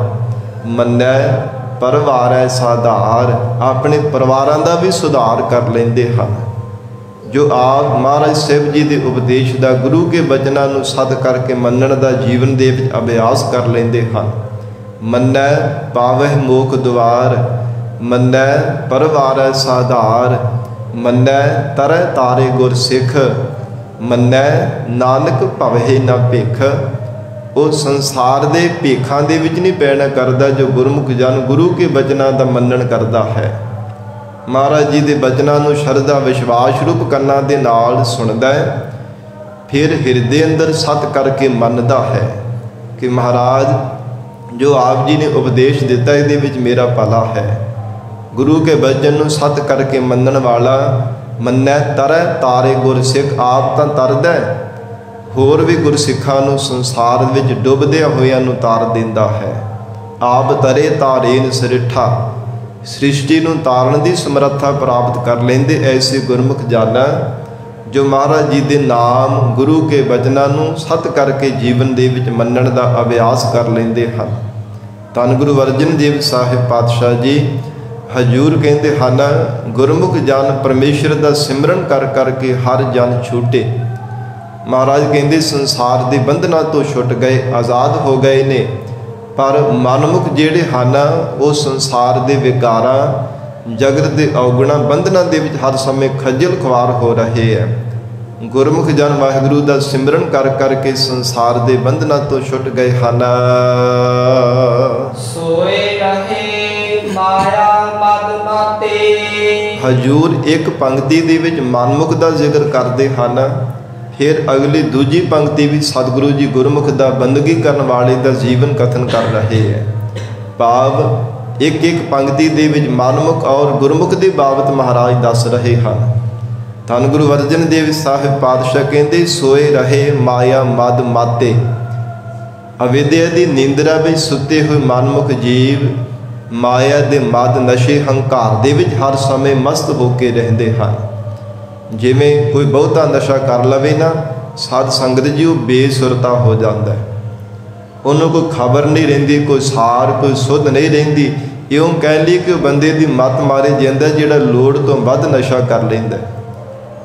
A: ਮੰਨੈ ਪਰਿਵਾਰੈ ਸਾਧਾਰ, ਆਪਣੇ ਪਰਿਵਾਰਾਂ ਦਾ ਵੀ ਸੁਧਾਰ ਕਰ ਲੈਂਦੇ ਹਨ। ਜੋ ਆਪ ਮਹਾਰਾਜ ਸਾਹਿਬ ਜੀ ਦੇ ਉਪਦੇਸ਼ ਦਾ ਗੁਰੂ ਕੇ ਬਚਨਾਂ ਨੂੰ ਸਤ ਕਰਕੇ ਮੰਨਣ ਦਾ ਜੀਵਨ ਦੇ ਵਿੱਚ ਅਭਿਆਸ ਕਰ ਲੈਂਦੇ ਹਨ। ਮੰਨੈ ਪਾਵਹਿ ਮੋਖ ਦੁਆਰ, ਮੰਨੈ ਪਰਿਵਾਰੈ ਸਾਧਾਰ, ਮੰਨੈ ਤਰੈ ਤਾਰੇ ਗੁਰ ਸਿੱਖ, ਮੰਨੈ ਨਾਨਕ ਭਵਹਿ ਨਾ ਭਿਖ। ਉਹ ਸੰਸਾਰ ਦੇ ਭੇਖਾਂ ਦੇ ਵਿੱਚ ਨਹੀਂ ਪੈਣਾ ਕਰਦਾ ਜੋ ਗੁਰਮੁਖ ਜਨ ਗੁਰੂ ਕੇ ਬਚਨਾਂ ਦਾ ਮੰਨਣ ਕਰਦਾ ਹੈ। ਮਹਾਰਾਜ ਜੀ ਦੇ ਬਚਨਾਂ ਨੂੰ ਸ਼ਰਧਾ ਵਿਸ਼ਵਾਸ ਰੂਪ ਕੰਨਾਂ ਦੇ ਨਾਲ ਸੁਣਦਾ ਹੈ, ਫਿਰ ਹਿਰਦੇ ਅੰਦਰ ਸਤ ਕਰਕੇ ਮੰਨਦਾ ਹੈ ਕਿ ਮਹਾਰਾਜ ਜੋ ਆਪ ਜੀ ਨੇ ਉਪਦੇਸ਼ ਦਿੱਤਾ ਇਹਦੇ ਵਿੱਚ ਮੇਰਾ ਭਲਾ ਹੈ। ਗੁਰੂ ਕੇ ਬਚਨ ਨੂੰ ਸਤ ਕਰਕੇ ਮੰਨਣ ਵਾਲਾ ਮੰਨੈ ਤਰੈ ਤਾਰੇ ਗੁਰ ਸਿੱਖ, ਆਪ ਤਾਂ ਤਰਦਾ ਹੋਰ ਵੀ ਗੁਰਸਿੱਖਾਂ ਨੂੰ ਸੰਸਾਰ ਵਿੱਚ ਡੁੱਬਦਿਆਂ ਹੋਇਆਂ ਨੂੰ ਤਾਰ ਦਿੰਦਾ ਹੈ। ਆਪ ਤਰੇ ਤਾਰੇਨ ਸਰਿਠਾ, सृष्टि नूं तारण दी समर्था प्राप्त कर लेंदे ऐसे गुरमुख जाना जो महाराज जी दे नाम गुरु के बचनां नूं सत करके जीवन दे विच मन्नण दा अभ्यास कर लेंदे हन। धन गुरु अर्जन देव साहिब पातशाह जी हजूर कहते हैं गुरमुख जन परमेश्वर का सिमरन कर करके हर जन छूटे। महाराज कहते संसार के बंधना तो छुट गए, आज़ाद हो गए ने, पर मनमुख जिहड़े हैं वो संसार के विकारां जगत के अवगुणा बंधना के हर समय खज्जल खुआर हो रहे हैं। गुरमुख जन वाहिगुरू का सिमरन कर करके संसार के बंधना तो छुट गए हैं।
B: सोए रहे माया मद माते।
A: हजूर एक पंक्ति दे विच मनमुख का जिक्र करते हैं, फिर अगली दूजी पंक्ति भी सतगुरु जी गुरमुख का बंदगी करने वाले का जीवन कथन कर रहे हैं। भाव एक एक पंक्ति दे विच मनमुख और गुरमुख की बाबत महाराज दस रहे हैं। धन गुरु अर्जन देव साहिब पातशाह कहते सोए रहे माया मद माते। अविद्या की नींदरा में सुते हुए मनमुख जीव माया के मद नशे हंकार दे विच हर समय मस्त होके रहते हैं। जिमें कोई बहुता नशा कर लवे ना साध संगत जी वो बेसुरता हो जाता है, उन्होंने कोई खबर नहीं रहिंदी, कोई सार कोई सुध नहीं रहिंदी। इउं कह ली कि बंदे की मत मारे जाता जिहड़ा लोड़ तो वध नशा कर लैंदा।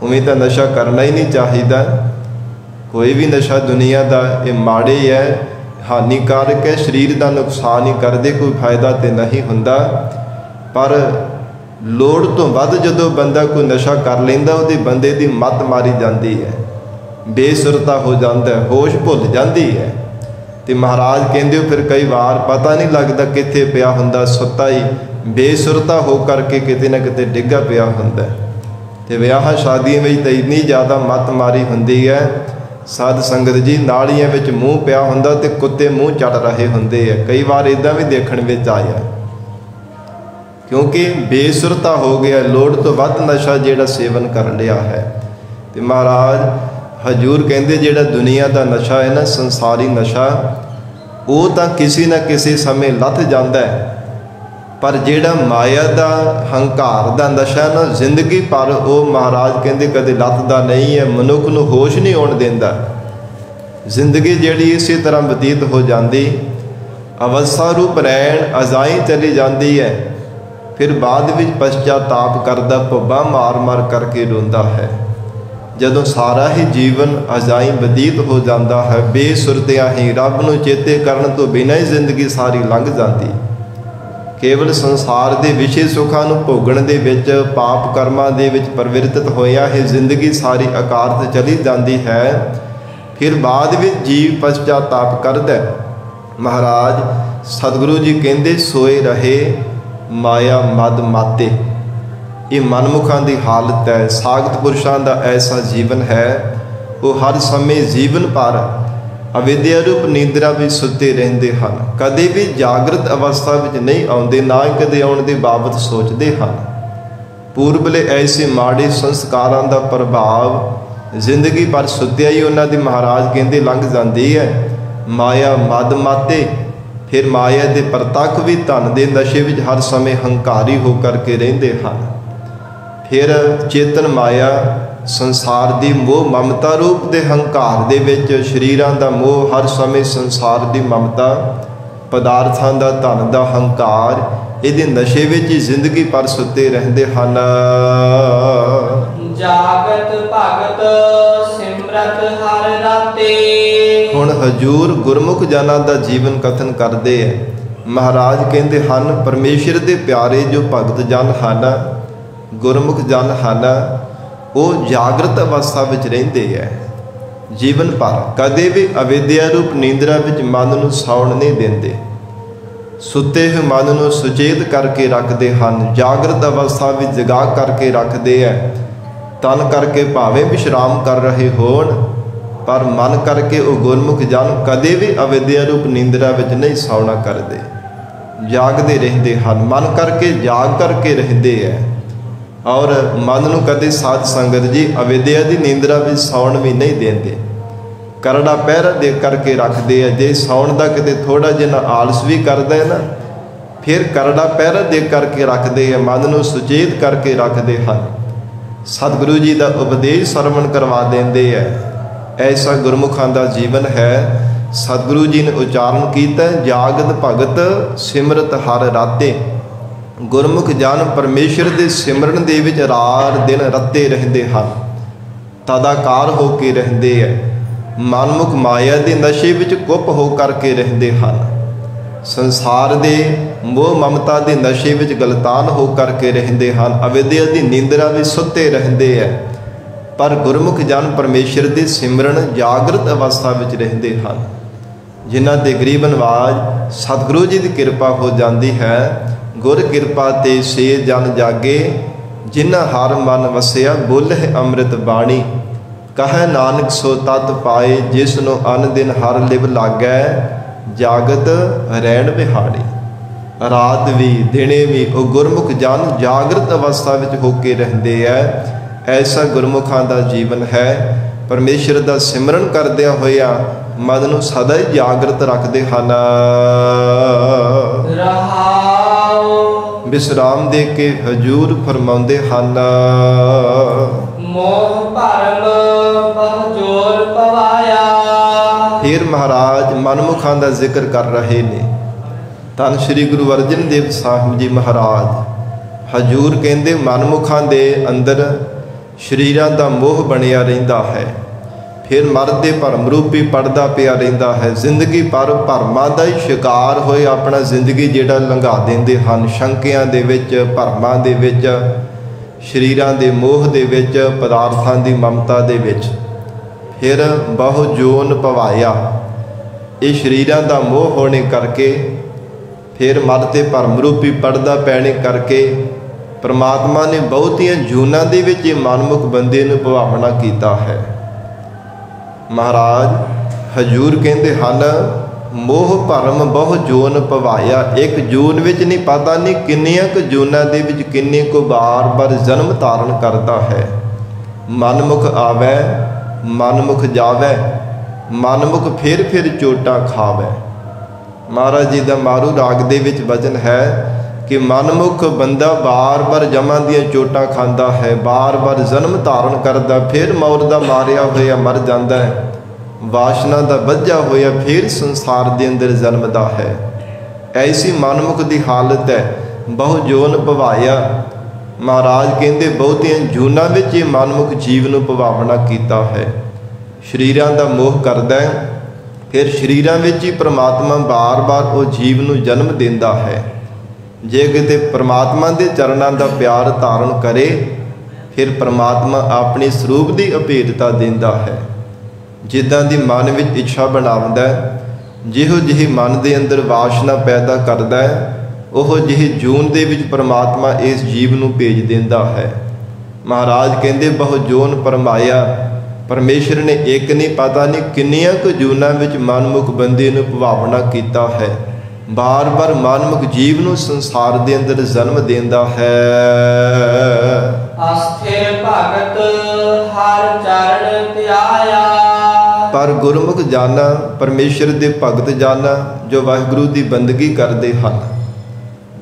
A: उवें तां नशा करना ही नहीं चाहिए। कोई भी नशा दुनिया का ये माड़े है, हानिकारक है, शरीर का नुकसान ही करदे, कोई फायदा तो नहीं हुंदा। पर लोड़ तो वध जदों बंदा कोई नशा कर लैंदा उहदी बंदे की मत मारी जाती है, बेसुरता हो जाता है, होश भुल जाती है। तो महाराज कहते हो फिर कई बार पता नहीं लगता कित्थे पिया हुंदा, सुत्ता ही बेसुरता हो करके किते ना किते डिग्गा पिया हुंदा। तो विआह शादियों में तो इन्नी ज़्यादा मत मारी हुंदी है, साध संगत जी नालियां विच मूँह पिया हुंदा ते कुत्ते मूँह चढ़ रहे हुंदे है। कई बार इदां भी देखण विच आया, क्योंकि बेसुरता हो गया, लोड़ तो वध नशा जिहड़ा सेवन कर लिया है। तो महाराज हजूर कहते जिहड़ा दुनिया का नशा है ना, संसारी नशा, वो तो किसी न किसी समय लथ जाता है, पर जिहड़ा माया का हंकार का नशा ना जिंदगी पर वो महाराज कहते कदे लथदा नहीं है, मनुख नूं होश नहीं आउण दिंदा। जिंदगी जिहड़ी इसी तरह बतीत हो जाती, अवस्था रूप रैन अजाई चली जाती है, फिर बाद विच पश्चाताप करदा भब्बा मार मार करके रोंदा है। जदों सारा ही जीवन अजाई बतीत हो जाता है, बेसुरतियां ही रब नूं चेते करन तो बिना ही जिंदगी सारी लंघ जाती। केवल संसार के विषय सुखां नूं भोगण दे विच पाप कर्मां दे विच प्रवृत्त होया ही जिंदगी सारी अकारत चली जाती है। फिर बाद विच जीव पश्चाताप करदा। महाराज सतगुरु जी कहते सोए रहे माया मद माते। ये मनमुखां की हालत है, सागत पुरुषों का ऐसा जीवन है, वो हर समय जीवन भर अविद्या रूप नींदरा भी सुते रहते हैं, कदे भी जागृत अवस्था में नहीं आते, ना ही कदे आने की बाबत सोचते हैं। पूर्वले ऐसे माड़े संस्कारों का प्रभाव जिंदगी पर सुत्या ही उन्होंने महाराज कहते लंघ जाती है। माया मद माते, फिर माया के प्रतख भी धन के नशे में हर समय हंकारी हो करके रहते हैं। फिर चेतन माया संसार की मोह ममता रूप के हंकार दे विच शरीरां दा मोह, हर समय संसार की ममता, पदार्थां दा धन का हंकार, इहदे नशे विच ही जिंदगी पर सुते रहते हैं।
B: जागत भगत सिमरत हर राते।
A: हुण हजूर गुरमुख जनां दा जीवन कथन करते हैं। महाराज कहते हैं परमेश्वर के प्यारे जो भगत जन हैं, गुरमुख जन हैं, वो जागृत अवस्था में रहिंदे है जीवन भर, कदे भी अविद्या रूप नींदरा विच मन नूं सौण नहीं देंदे, सुते हुए मन नूं सुचेत करके रखते हैं, जागृत अवस्था में जगा करके रखते हैं। तन करके भावें विश्राम कर रहे होण, पर मन करके वो गुरमुख जन कदे भी अविद्या रूप नींदरा विच नहीं सौना करते, जागते रहते हैं, मन करके जाग करके रहते हैं। और मन नूं कदे साध संगत जी अविद्या की नींदरा भी सौण भी नहीं देंदे, करड़ा पहरा दे करके रखते हैं। जे सौण का किते थोड़ा जिहा आलस भी करता है ना, फिर करड़ा पहरा दे करके रखते हैं, मन को सुचेत करके रखते हैं। सतगुरु जी का उपदेश सरवण करवा देंगे है। ऐसा गुरमुखां का जीवन है। सतगुरु जी ने उच्चारण किया, जागत भगत सिमरत हर राते। गुरमुख जन परमेश्वर के सिमरन दे विच रात दिन रत्ते रहते हैं, तदाकार हो के रहते हैं। मनमुख माया के नशे विच कुप हो करके रहते हैं। संसार के मोह ममता के नशे विच गलतान हो करके रहते हैं। अविद्या की नींदरा भी सुते रहते हैं। पर गुरमुख जन परमेश्वर के सिमरन जागृत अवस्था विच रहते हैं। जिन्हां ते गरीब नवाज सतगुरु जी की कृपा हो जाती है। गुर कृपा ते से जन जागे, जिन्हां हर मन वसिया बोले अमृत बाणी। कह नानक सो तत पाए, जिसनो अन दिन हर लिव लागै, जागत रैण बिहाड़ी। रात भी दिने भी वो गुरमुख जन जागृत अवस्था विच होके रहते हैं। ऐसा गुरमुखां का जीवन है। परमेश्वर का सिमरन करदिया होया मन नूं सदा ही जागृत रखते हैं। विश्राम दे के हजूर फरमाउंदे हन,
B: मोह भरम बहुजोर पवाया।
A: फिर महाराज मनमुखां का जिक्र कर रहे ने। धन श्री गुरु अर्जन देव साहिब जी महाराज हजूर कहते मनमुखां दे अंदर शरीरां दा मोह बनिया रहिंदा है। फिर मरदे भरम रूपी पड़दा पिया रहिंदा है। जिंदगी पर भरमां दा ही शिकार होए अपना जिंदगी जिहड़ा लंघा देंदे हन। शंकियां दे विच, भरमां दे विच, शरीरां दे मोह दे विच, पदार्थां दी ममता दे विच। फिर बहु जोन पवाया, ये शरीरां दा मोह होने करके, फिर मरते भरम रूपी पड़दा पैने करके परमात्मा ने बहुतियां जूनां दे विच मनमुख बंदे नूं भुलावना कीता है। महाराज हजूर कहते हैं, मोह भरम बहु जोन पवाया। एक जून विच नहीं पता नहीं किन्नियां क जूनां दे विच किन्ने को बार बार जन्म धारण करता है। मनमुख आवे, मनमुख जावे, मनमुख फिर चोटा खावे। महाराज जी का मारू राग दे विच वचन है कि मनमुख बंदा बार बार जमां दियां चोटां खांदा है, बार बार जन्म धारण करदा, फिर मौत दा मारिया होया मर जांदा है, वासना दा वज्जा होया फिर संसार दे अंदर जन्मदा है। ऐसी मनमुख दी हालत है। बहु जोन भवाया। महाराज कहते बहुतियां जूनां विच मनमुख जीव नूं भवावना कीता है। शरीरां दा मोह करदा है, फिर शरीरां विच ही परमात्मा बार बार वो जीव नूं जन्म दिंदा है। जे किते परमात्मा के चरणों का प्यार धारण करे, फिर परमात्मा अपने स्वरूप की अभेदता देंदा है। जिद्दां दी मन विच इच्छा बनावंदा है, जिहो जिही मन के अंदर वासना पैदा करता है, ओहो जिही जून दे विच परमात्मा इस जीव नूं भेज देंदा है। महाराज कहते बहु जोन परमाया। परमेश्वर ने एक नहीं पता नहीं किन्नियां क जूनां विच मनमुख बंदे नूं भुलावना कीता है। बार बार मनमुख जीव नूं संसार दे अंदर जन्म देंदा है।
B: अस्थिर भगत हर चरण ध्याया।
A: पर गुरमुख जाना, परमेश्वर दे भगत जाना, जो वाहिगुरू दी बंदगी करते हैं,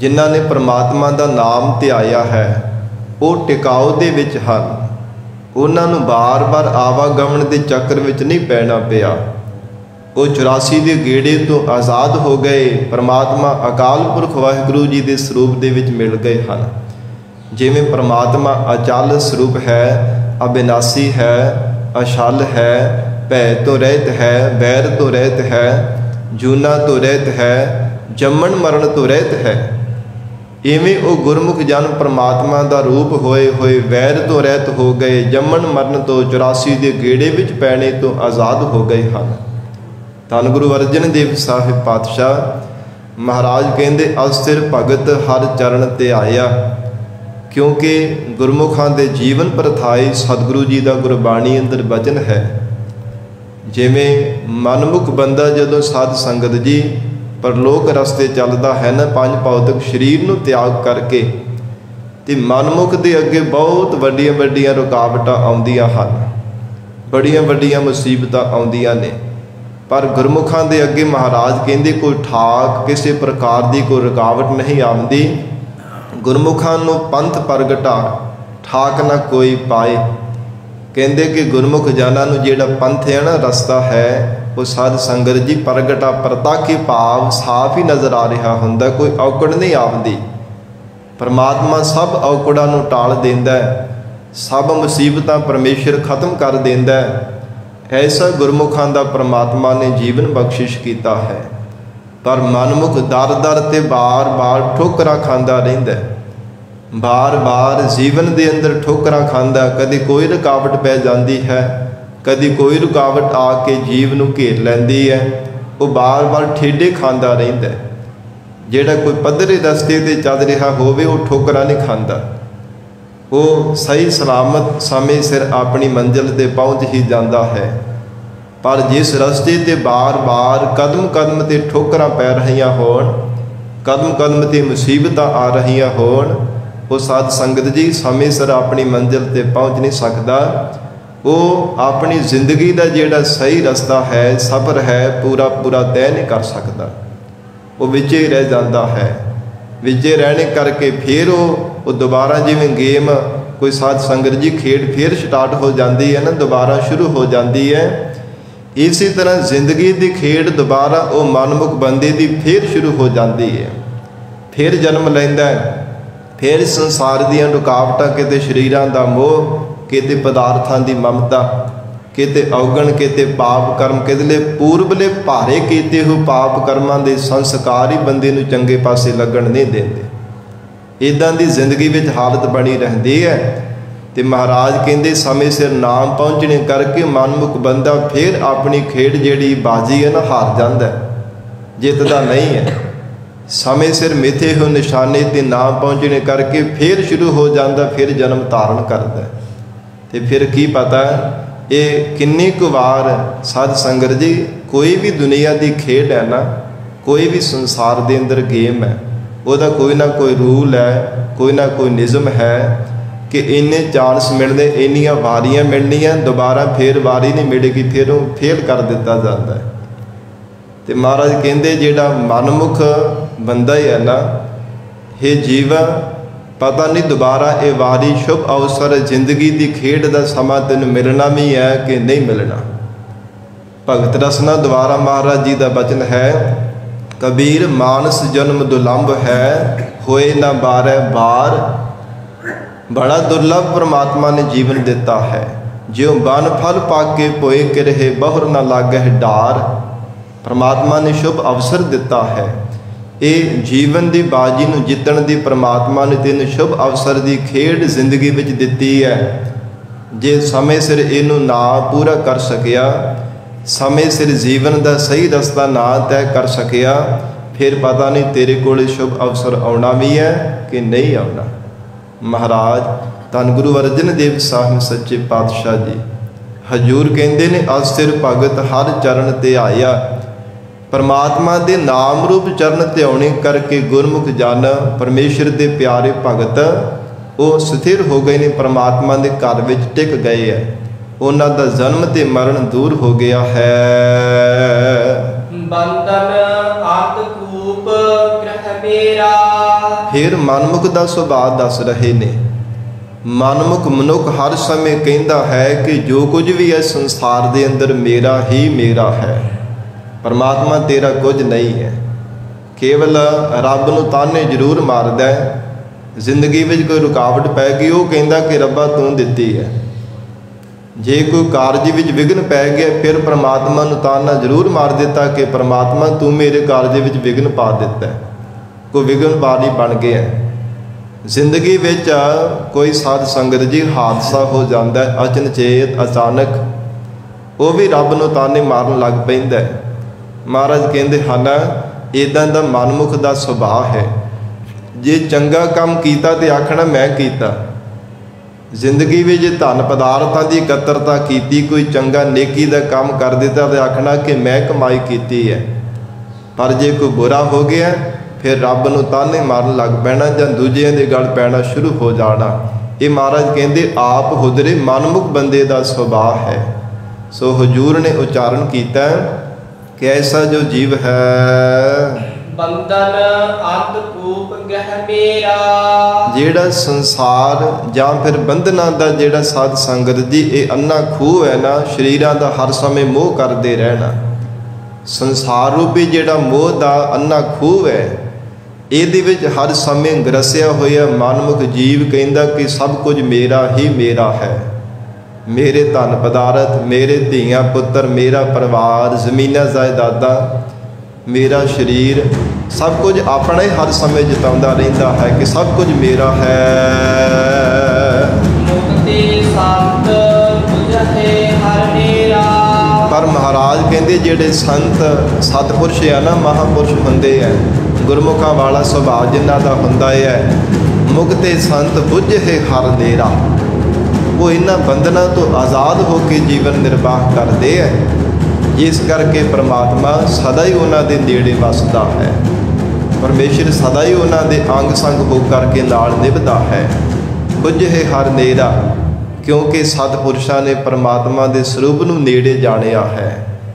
A: जिन्हां ने परमात्मा दा नाम ध्याया है, वो टिकाऊ दे विच हन। उन्हां नूं बार बार आवागमन दे चक्कर विच नहीं पैना पिया। वो 84 के गेड़े तो आज़ाद हो गए। परमात्मा अकाल पुरख वाहिगुरू जी के स्वरूप दे विच मिल गए हैं। जिवें परमात्मा अचल स्वरूप है, अविनाशी है, अछल है, भय तो रहित है, बैर तो रहित है, जूना तो रहित है, जम्मन मरण तो रहित है। इवें वो गुरमुख जन परमात्मा का रूप होए होए वैर तो रहित हो गए, जम्मन मरण तो 84 के गेड़े विच पैने तो आज़ाद हो गए हैं। धन गुरु अर्जन देव साहिब पातशाह महाराज कहते अस्थिर भगत हर चरण ध्याया। क्योंकि गुरमुखां दे जीवन परथाई सतगुरु जी का गुरबाणी अंदर वचन है। जिवें मनमुख बंदा जदों साध संगत जी परलोक रस्ते चलता है ना, पंज भौतिक शरीर नूं त्याग करके, तो मनमुख के अगे बहुत वड्डियां वड्डियां रुकावटां आउंदियां हन, बड़ियां वड्डियां मुसीबतां आउंदियां ने। पर गुरमुखां दे अगे महाराज कहते कोई ठाक किसी प्रकार की कोई रुकावट नहीं आती। गुरमुखां नूं पंथ प्रगटा ठाक ना कोई पाए। कहते कि गुरमुख जाना नूं जिहड़ा पंथ है ना, रस्ता है, वो साध संगत जी प्रगटा प्रताखी भाव साफ ही नज़र आ रहा हुंदा, कोई औकड़ नहीं आती। परमात्मा सब औकड़ां नूं टाल देंदा है, सब मुसीबतां परमेश्वर खत्म कर देंदा है। ऐसा गुरमुखां दा परमात्मा ने जीवन बख्शिश कीता है। पर मनमुख दर दर ते बार बार ठोकरां खांदा रहिंदा है, बार बार जीवन के अंदर ठोकरां खांदा। कदी कोई रुकावट पै जाती है, कदी कोई रुकावट आके जीव नूं घेर लैंदी है, वो बार बार ठेडे खांदा रहिंदा है। जिहड़ा कोई पद्धरे रस्ते ते चल रहा होवे वो ठोकरां नहीं खांदा, वो सही सलामत समय सिर अपनी मंजिल ते पहुँच ही जाता है। पर जिस रस्ते ते बार बार कदम कदम ते ठोकरां पै रहियां होण, कदम कदम ते मुसीबतां आ रहियां होण, वो साध संगत जी समय सिर अपनी मंजिल ते पहुँच नहीं सकता। वो अपनी जिंदगी का जिहड़ा सही रस्ता है, सफ़र है, पूरा पूरा तय नहीं कर सकता, वो विचे ही रह जाता है। विचे रहने करके फिर वो दोबारा जिवें गेम कोई साध संगत जी खेड फिर स्टार्ट हो जाती है ना, दोबारा शुरू हो जाती है। इसी तरह जिंदगी की खेड दोबारा वो मनमुख बंदे की फिर शुरू हो जाती है, फिर जन्म लैंदा है। फिर संसार दीयां रुकावटां, किते शरीरां दा मोह, किते पदार्थां दी ममता, किते अवगण, किते पाप कर्म, किते पूर्वले भारे कीते हो पाप कर्मां दे संस्कार ही बंदे नूं चंगे पासे लगण नहीं देंदे। इदां दी जिंदगी विच हालत बनी रहिंदी है। ते महाराज कहंदे समय सिर नाम पहुँचने करके मनमुख बंदा फिर अपनी खेड जिहड़ी बाजी है ना, हार जांदा है, जितदा नहीं है। समय सिर मिथे हो निशाने ते नाम पहुँचने करके फिर शुरू हो जाता, फिर जन्म धारण करता। तो फिर की पता ये किन्नी कु वार साध संगत जी कोई भी दुनिया की खेड है ना, कोई भी संसार के अंदर गेम है, वह कोई ना कोई रूल है, कोई ना कोई निज़म है कि इन्ने चांस मिलने, इन्नियां वारियां मिलनियां, दोबारा फिर वारी नहीं मिलेगी, फिर वो फेल कर दिता जाता है। तो महाराज कहते जिहड़ा मनमुख बंदा ही है ना, हे जीवा पता नहीं दोबारा ये वारी शुभ अवसर जिंदगी की खेड का समा तेन मिलना भी है कि नहीं मिलना। भगत रसना द्वारा महाराज जी का वचन है, कबीर मानस जन्म दुलंभ है, होए ना बारे बार। बड़ा दुर्लभ परमात्मा ने जीवन दिता है, ज्यों बन फल पाके पोए के रहे बहुर ना लागे डार। परमात्मा ने शुभ अवसर दिता है, ये जीवन की बाजी नूं जितण दी परमात्मा ने तेन शुभ अवसर की खेड जिंदगी विच दिती है। जे समय सिर इनू ना पूरा कर सकिया, समय सिर जीवन का सही रस्ता ना तय कर सकिया, फिर पता नहीं तेरे कोल शुभ अवसर आना भी है कि नहीं आना। महाराज धन गुरु अर्जन देव साहिब सच्चे पातशाह जी हजूर कहते ने, अस्थिर भगत हर चरण ते आया। परमात्मा के नाम रूप चरण ध्याने करके गुरमुख जन परमेश्वर के प्यारे भगत वो स्थिर हो गए ने, परमात्मा के घर में टिक गए है। उन्हों का जन्म ते मरण दूर हो गया है।
B: बंधन अंधकूप ग्रह मेरा।
A: फिर मनमुख का सुभाव दस रहे ने। मनमुख मनुख हर समय कहता है कि जो कुछ भी है संसार के अंदर मेरा ही मेरा है, परमात्मा तेरा कुछ नहीं है। केवल रब नूं ताने जरूर मारदा है। जिंदगी में कोई रुकावट पै गई, वो कहता कि रब्बा तू दिती है। जे कोई कारज विच विघन पै गया, फिर परमात्मा नूं ताना जरूर मार दिता कि परमात्मा तू मेरे कारज विच विघन पा दिता है, कोई विघन बारी बन गया। जिंदगी विच कोई साध संगत जी हादसा हो जाता है अचनचेत अचानक, वो भी रब नूं ताने मारन लग पैंदा है। महाराज कहते हैं इदां दा मनमुख का सुभाव है। जे चंगा काम कीता तो आखना मैं कीता। जिंदगी में जे धन पदार्थां की एकत्रता की, कोई चंगा नेकी का काम कर दिता तो आखना कि मैं कमाई की है। पर जे कोई बुरा हो गया फिर रब नूं ताने मारन लग पैना जां दूजियां दे गल पैना शुरू हो जाना। ये महाराज कहते आप हुदरे मनमुख बंदे का सुभाव है। सो हजूर ने उच्चारण किया, कि ऐसा जो जीव है
B: बंधन अंधकूप गह मेरा।
A: ਜਿਹੜਾ ਸੰਸਾਰ ਜਾਂ ਫਿਰ ਬੰਧਨਾਂ ਦਾ ਜਿਹੜਾ ਸਾਧ ਸੰਗਤ ਜੀ ਇਹ ਅੰਨਾ ਖੂਹ ਹੈ ਨਾ, ਸਰੀਰਾਂ ਦਾ ਹਰ ਸਮੇਂ ਮੋਹ ਕਰਦੇ ਰਹਿਣਾ। ਸੰਸਾਰ ਰੂਪੀ ਜਿਹੜਾ ਮੋਹ ਦਾ ਅੰਨਾ ਖੂਹ ਹੈ, ਇਹਦੇ ਵਿੱਚ ਹਰ ਸਮੇਂ ਗਰਸਿਆ ਹੋਇਆ ਮਨਮੁਖ ਜੀਵ ਕਹਿੰਦਾ ਕਿ ਸਭ ਕੁਝ ਮੇਰਾ ਹੀ ਮੇਰਾ ਹੈ। ਮੇਰੇ ਧਨ ਪਦਾਰਥ, ਮੇਰੇ ਧੀਆਂ ਪੁੱਤਰ, ਮੇਰਾ ਪਰਿਵਾਰ, ਜ਼ਮੀਨਾਂ ਜਾਇਦਾਦਾਂ, ਮੇਰਾ ਸਰੀਰ, ਸਭ ਕੁਝ ਆਪਣਾ ਹੀ ਹਰ ਸਮੇਂ ਜਤਾਉਂਦਾ ਰਹਿੰਦਾ ਹੈ ਕਿ ਸਭ ਕੁਝ ਮੇਰਾ ਹੈ।
B: ਮੁਕਤੀ ਸੰਤ ਬੁਝੇ ਹਰ ਨੇਰਾ।
A: ਪਰ ਮਹਾਰਾਜ ਕਹਿੰਦੇ ਜਿਹੜੇ ਸੰਤ ਸਤਿਪੁਰਸ਼ ਆ ਨਾ, ਮਹਾਂਪੁਰਸ਼ ਹੁੰਦੇ ਆ, ਗੁਰਮੁਖਾਂ ਵਾਲਾ ਸੁਭਾਅ ਜਿਨ੍ਹਾਂ ਦਾ ਹੁੰਦਾ ਹੈ, ਮੁਕਤੇ ਸੰਤ ਬੁਝੇ ਹਰ ਨੇਰਾ, ਉਹ ਇਹਨਾਂ ਬੰਧਨਾਂ ਤੋਂ ਆਜ਼ਾਦ ਹੋ ਕੇ ਜੀਵਨ ਨਿਰਵਾਹ ਕਰਦੇ ਹੈ। ਜਿਸ ਕਰਕੇ ਪ੍ਰਮਾਤਮਾ ਸਦਾ ਹੀ ਉਹਨਾਂ ਦੇ ਨੇੜੇ ਵਸਦਾ ਹੈ। ਪਰਮੇਸ਼ਰ ਸਦਾ ਹੀ ਉਹਨਾਂ ਦੇ ਅੰਗ ਸੰਗ ਹੋ ਕਰਕੇ ਨਾਲ ਨਿਭਦਾ ਹੈ। ਬੁਝੇ ਹਰ ਨੇਰਾ, ਕਿਉਂਕਿ ਸਤਿਪੁਰਸ਼ਾਂ ਨੇ ਪਰਮਾਤਮਾ ਦੇ ਸਰੂਪ ਨੂੰ ਨੇੜੇ ਜਾਣਿਆ ਹੈ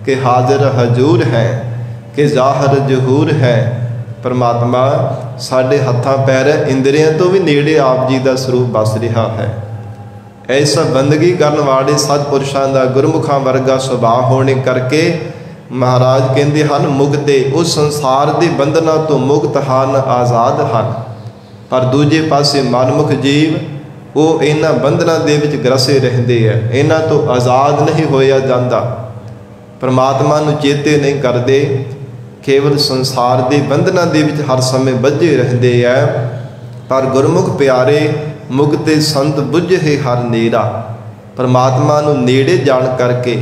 A: ਕਿ ਹਾਜ਼ਰ ਹਜ਼ੂਰ ਹੈ, ਕਿ ਜ਼ਾਹਰ ਜ਼ਹੂਰ ਹੈ। ਪਰਮਾਤਮਾ ਸਾਡੇ ਹੱਥਾਂ ਪੈਰ ਇੰਦਰੀਆਂ ਤੋਂ ਵੀ ਨੇੜੇ ਆਪ ਜੀ ਦਾ ਸਰੂਪ ਵਸ ਰਿਹਾ ਹੈ। ਐਸਾ ਬੰਦਗੀ ਕਰਨ ਵਾਲੇ ਸਤਿਪੁਰਸ਼ਾਂ ਦਾ ਗੁਰਮੁਖਾਂ ਵਰਗਾ ਸੁਭਾਅ ਹੋਣੇ ਕਰਕੇ ਮਹਾਰਾਜ ਕਹਿੰਦੇ ਹਨ ਮੁਕਤੇ, ਉਸ ਸੰਸਾਰ ਦੇ ਬੰਧਨਾਂ ਤੋਂ ਮੁਕਤ ਹਨ, ਆਜ਼ਾਦ ਹਨ। ਪਰ ਦੂਜੇ ਪਾਸੇ ਮਨਮੁਖ ਜੀਵ ਉਹ ਇਹਨਾਂ ਬੰਧਨਾਂ ਦੇ ਵਿੱਚ ਗਰਸੇ ਰਹਿੰਦੇ ਆ, ਇਹਨਾਂ ਤੋਂ ਆਜ਼ਾਦ ਨਹੀਂ ਹੋਇਆ ਜਾਂਦਾ, ਪਰਮਾਤਮਾ ਨੂੰ ਚੇਤੇ ਨਹੀਂ ਕਰਦੇ, ਕੇਵਲ ਸੰਸਾਰ ਦੇ ਬੰਧਨਾਂ ਦੇ ਵਿੱਚ ਹਰ ਸਮੇਂ ਬੱਝੇ ਰਹਿੰਦੇ ਆ। ਪਰ ਗੁਰਮੁਖ ਪਿਆਰੇ ਮੁਕਤੇ ਸੰਤ ਬੁਝੇ ਹਰ ਨੇਰਾ, ਪਰਮਾਤਮਾ ਨੂੰ ਨੇੜੇ ਜਾਣ ਕਰਕੇ,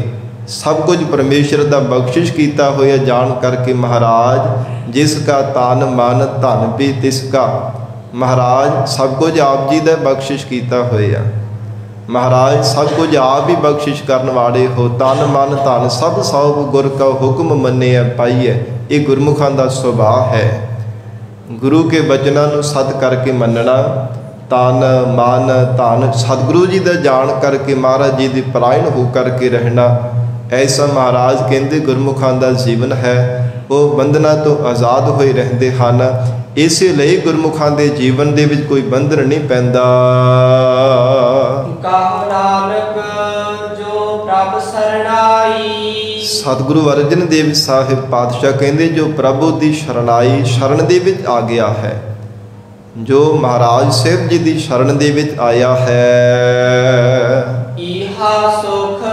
A: ਸਭ ਕੁਝ ਪਰਮੇਸ਼ਰ ਦਾ ਬਖਸ਼ਿਸ਼ ਕੀਤਾ ਹੋਇਆ ਜਾਣ ਕਰਕੇ ਮਹਾਰਾਜ ਜਿਸ ਕਾ ਤਨ ਮਨ ਧਨ ਵੀ ਤਿਸ ਕਾ, ਮਹਾਰਾਜ ਸਭ ਕੁਝ ਆਪ ਜੀ ਦਾ ਬਖਸ਼ਿਸ਼ ਕੀਤਾ ਹੋਇਆ। ਮਹਾਰਾਜ ਸਭ ਕੁਝ ਆਪ ਹੀ ਬਖਸ਼ਿਸ਼ ਕਰਨ ਵਾਲੇ ਹੋ। ਤਨ ਮਨ ਧਨ ਸਭ ਸਭ ਗੁਰ ਕਾ ਹੁਕਮ ਮੰਨਿਆ ਪਾਈਐ, ਇਹ ਗੁਰਮੁਖਾਂ ਦਾ ਸੁਭਾਅ ਹੈ। ਗੁਰੂ ਕੇ ਬਚਨਾਂ ਨੂੰ ਸਤ ਕਰਕੇ ਮੰਨਣਾ, ਤਨ ਮਨ ਧਨ ਸਤਿਗੁਰੂ ਜੀ ਦਾ ਜਾਣ ਕਰਕੇ ਮਹਾਰਾਜ ਜੀ ਦੀ ਪਰਾਇਣ ਹੋ ਕਰਕੇ ਰਹਿਣਾ, ਐਸਾ ਮਹਾਰਾਜ ਕਹਿੰਦੇ ਗੁਰਮੁਖਾਂ ਦਾ ਜੀਵਨ ਹੈ। ਉਹ ਬੰਧਨਾਂ ਤੋਂ ਆਜ਼ਾਦ ਹੋਏ ਰਹਿੰਦੇ ਹਨ। ਇਸੇ ਲਈ ਗੁਰਮੁਖਾਂ ਦੇ ਜੀਵਨ ਦੇ ਵਿੱਚ ਕੋਈ ਬੰਧਨ ਨਹੀਂ ਪੈਂਦਾ।
B: ਕਹੁ ਨਾਨਕ ਜੋ ਪ੍ਰਭ ਸਰਣਾਈ।
A: ਸਤਿਗੁਰੂ ਅਰਜਨ ਦੇਵ ਸਾਹਿਬ ਪਾਤਸ਼ਾਹ ਕਹਿੰਦੇ ਜੋ ਪ੍ਰਭੂ ਦੀ ਸ਼ਰਣਾਈ, ਸ਼ਰਨ ਦੇ ਵਿੱਚ ਆ ਗਿਆ ਹੈ, ਜੋ ਮਹਾਰਾਜ ਸਾਹਿਬ ਜੀ ਦੀ ਸ਼ਰਨ ਦੇ ਵਿੱਚ ਆਇਆ ਹੈ,
B: ਇਹਾ ਸੁਖ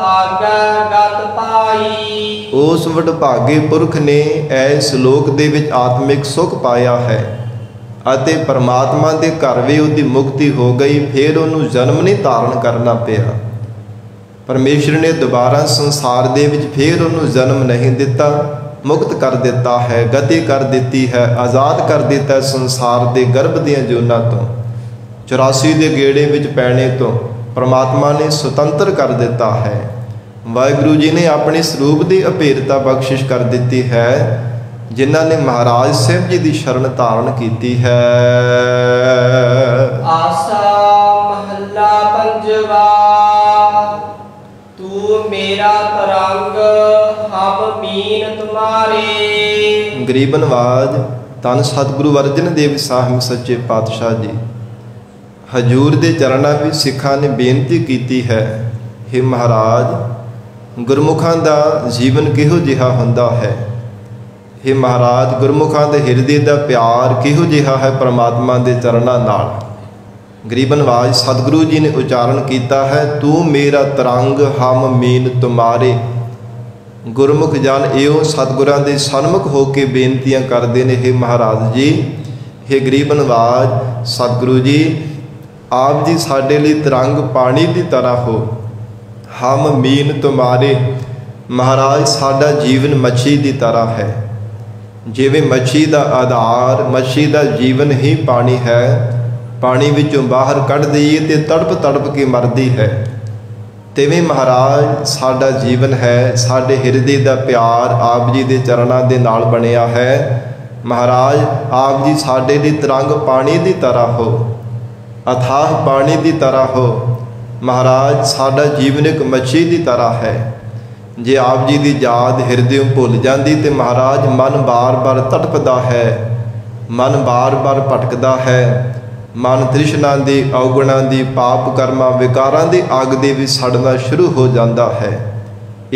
B: ਆਗਾ ਗਤ ਪਾਈ।
A: ਉਸ ਵਡਭਾਗੇ ਪੁਰਖ ਨੇ ਇਸ ਲੋਕ ਦੇ ਵਿੱਚ ਆਤਮਿਕ ਸੁਖ ਪਾਇਆ ਹੈ ਅਤੇ ਪਰਮਾਤਮਾ ਦੇ ਘਰ ਵੀ ਉਹਦੀ ਮੁਕਤੀ ਹੋ ਗਈ। ਫਿਰ ਉਹਨੂੰ ਜਨਮ ਨਹੀਂ ਧਾਰਨ ਕਰਨਾ ਪਿਆ। ਪਰਮੇਸ਼ਰ ਨੇ ਦੁਬਾਰਾ ਸੰਸਾਰ ਦੇ ਵਿੱਚ ਫਿਰ ਉਹਨੂੰ ਜਨਮ ਨਹੀਂ ਦਿੱਤਾ, ਮੁਕਤ ਕਰ ਦਿੱਤਾ ਹੈ, ਗਤੀ ਕਰ ਦਿੱਤੀ ਹੈ, ਆਜ਼ਾਦ ਕਰ ਦਿੱਤਾ ਸੰਸਾਰ ਦੇ ਗਰਭ ਦੀਆਂ ਜੂਨਾਂ ਤੋਂ, 84 ਦੇ ਗੇੜੇ ਵਿੱਚ ਪੈਣੇ ਤੋਂ ਪਰਮਾਤਮਾ ਨੇ ਸੁਤੰਤਰ ਕਰ ਦਿੱਤਾ ਹੈ। ਵਾਹਿਗੁਰੂ ਜੀ ਨੇ ਆਪਣੇ ਸਰੂਪ ਦੀ ਅਭੇਰਤਾ ਬਖਸ਼ਿਸ਼ ਕਰ ਦਿੱਤੀ ਹੈ ਜਿਨ੍ਹਾਂ ਨੇ ਮਹਾਰਾਜ ਸਾਹਿਬ ਜੀ ਦੀ ਸ਼ਰਨ ਧਾਰਨ ਕੀਤੀ ਹੈ।
B: ਆਸਾ ਮਹੱਲਾ ਪੰਜਵਾ। ਤੂੰ ਮੇਰਾ ਤਰੰਗ ਹਮ ਮੀਨ ਤੁਮਾਰੇ।
A: ਗਰੀਬ ਨਵਾਜ ਧੰਨ ਸਤਿਗੁਰੂ ਅਰਜਨ ਦੇਵ ਸਾਹਿਬ ਸੱਚੇ ਪਾਤਸ਼ਾਹ ਜੀ ਹਜੂਰ ਦੇ ਚਰਨਾਂ ਵਿੱਚ ਸਿੱਖਾਂ ਨੇ ਬੇਨਤੀ ਕੀਤੀ ਹੈ, ਹੇ ਮਹਾਰਾਜ ਗੁਰਮੁਖਾਂ ਦਾ ਜੀਵਨ ਕਿਹੋ ਜਿਹਾ ਹੁੰਦਾ ਹੈ। ਹੇ ਮਹਾਰਾਜ ਗੁਰਮੁਖਾਂ ਦੇ ਹਿਰਦੇ ਦਾ ਪਿਆਰ ਕਿਹੋ ਜਿਹਾ ਹੈ ਪਰਮਾਤਮਾ ਦੇ ਚਰਨਾਂ ਨਾਲ। ਗਰੀਬ ਨਵਾਜ ਸਤਿਗੁਰੂ ਜੀ ਨੇ ਉਚਾਰਨ ਕੀਤਾ ਹੈ, ਤੂੰ ਮੇਰਾ ਤਰੰਗ ਹਮ ਮੀਨ ਤੁਮਾਰੇ। ਗੁਰਮੁਖ ਜਨ ਇਹੋ ਸਤਿਗੁਰਾਂ ਦੇ ਸਨਮੁਖ ਹੋ ਕੇ ਬੇਨਤੀਆਂ ਕਰਦੇ ਨੇ, ਹੇ ਮਹਾਰਾਜ ਜੀ, ਹੇ ਗਰੀਬ ਨਵਾਜ ਸਤਿਗੁਰੂ ਜੀ, ਆਪ ਜੀ ਸਾਡੇ ਲਈ ਤਰੰਗ ਪਾਣੀ ਦੀ ਤਰ੍ਹਾਂ ਹੋ। ਹਮ ਮੀਨ ਤੁਮਾਰੇ, ਮਹਾਰਾਜ ਸਾਡਾ ਜੀਵਨ ਮੱਛੀ ਦੀ ਤਰ੍ਹਾਂ ਹੈ। ਜਿਵੇਂ ਮੱਛੀ ਦਾ ਆਧਾਰ, ਮੱਛੀ ਦਾ ਜੀਵਨ ਹੀ ਪਾਣੀ ਹੈ, ਪਾਣੀ ਵਿੱਚੋਂ ਬਾਹਰ ਕੱਢ ਦਈਏ ਤੇ ਤੜਪ ਤੜਪ ਕੇ ਮਰਦੀ ਹੈ, ਤਿਵੇਂ ਮਹਾਰਾਜ ਸਾਡਾ ਜੀਵਨ ਹੈ। ਸਾਡੇ ਹਿਰਦੇ ਦਾ ਪਿਆਰ ਆਪ ਜੀ ਦੇ ਚਰਨਾਂ ਦੇ ਨਾਲ ਬਣਿਆ ਹੈ। ਮਹਾਰਾਜ ਆਪ ਜੀ ਸਾਡੇ ਲਈ ਤਰੰਗ ਪਾਣੀ ਦੀ ਤਰ੍ਹਾਂ ਹੋ, ਅਥਾਹ ਪਾਣੀ ਦੀ ਤਰ੍ਹਾਂ ਹੋ। ਮਹਾਰਾਜ ਸਾਡਾ ਜੀਵਨ ਇੱਕ ਮੱਛੀ ਦੀ ਤਰ੍ਹਾਂ ਹੈ, जे आप जी की याद हिरदे भुल जाती तो महाराज मन बार बार तड़पता है, मन बार बार भटकता है, मन तृष्णा की अवगुणा की पाप कर्मा विकारां की अग दे भी सड़ना शुरू हो जाता है।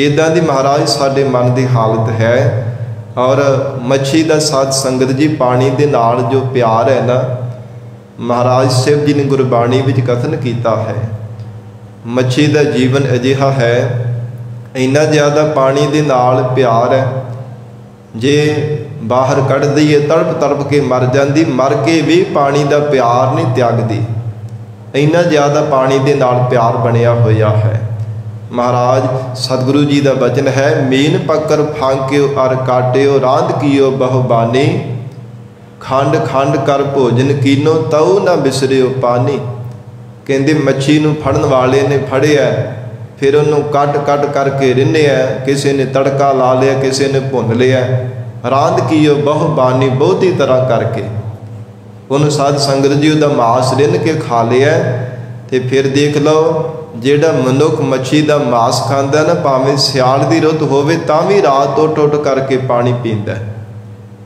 A: इदां दी महाराज साडे मन की हालत है। और मच्छी का साध संगत जी पानी के नाल जो प्यार है ना, महाराज शिव जी ने गुरबाणी विच कथन किया है, मच्छी का जीवन अजिहा है, इन्ना ज़्यादा पानी के नाल प्यार है, जे बाहर कढ़ दईए तड़प तड़प के मर जाती, मर के भी पानी का प्यार नहीं त्यागती, इन्ना ज़्यादा पानी के नाल प्यार बनया होया है। महाराज सतगुरु जी का वचन है, मीन पक्कर फांक्यो अर काट्यो रांध कियो बहुबानी, खंड खंड कर भोजन कीनो तऊ ना बिसरियो पानी। कहते मच्छी नूं फड़न वाले ने फड़िया, फिर उन्होंने कट कट करके रिन्निया, किसी ने तड़का ला लिया, किसी ने भुन लिया, रांध कीयो बहुबानी बहुती तरह करके उन्होंने साध संगत जी उहदा मांस रिन के खा लिया। तो फिर देख लो, जेड़ा मनुख मच्छी का मांस खांदा ना, भावें सियाल की रुत होवे तां भी रात उठ उठ करके पानी पींदा,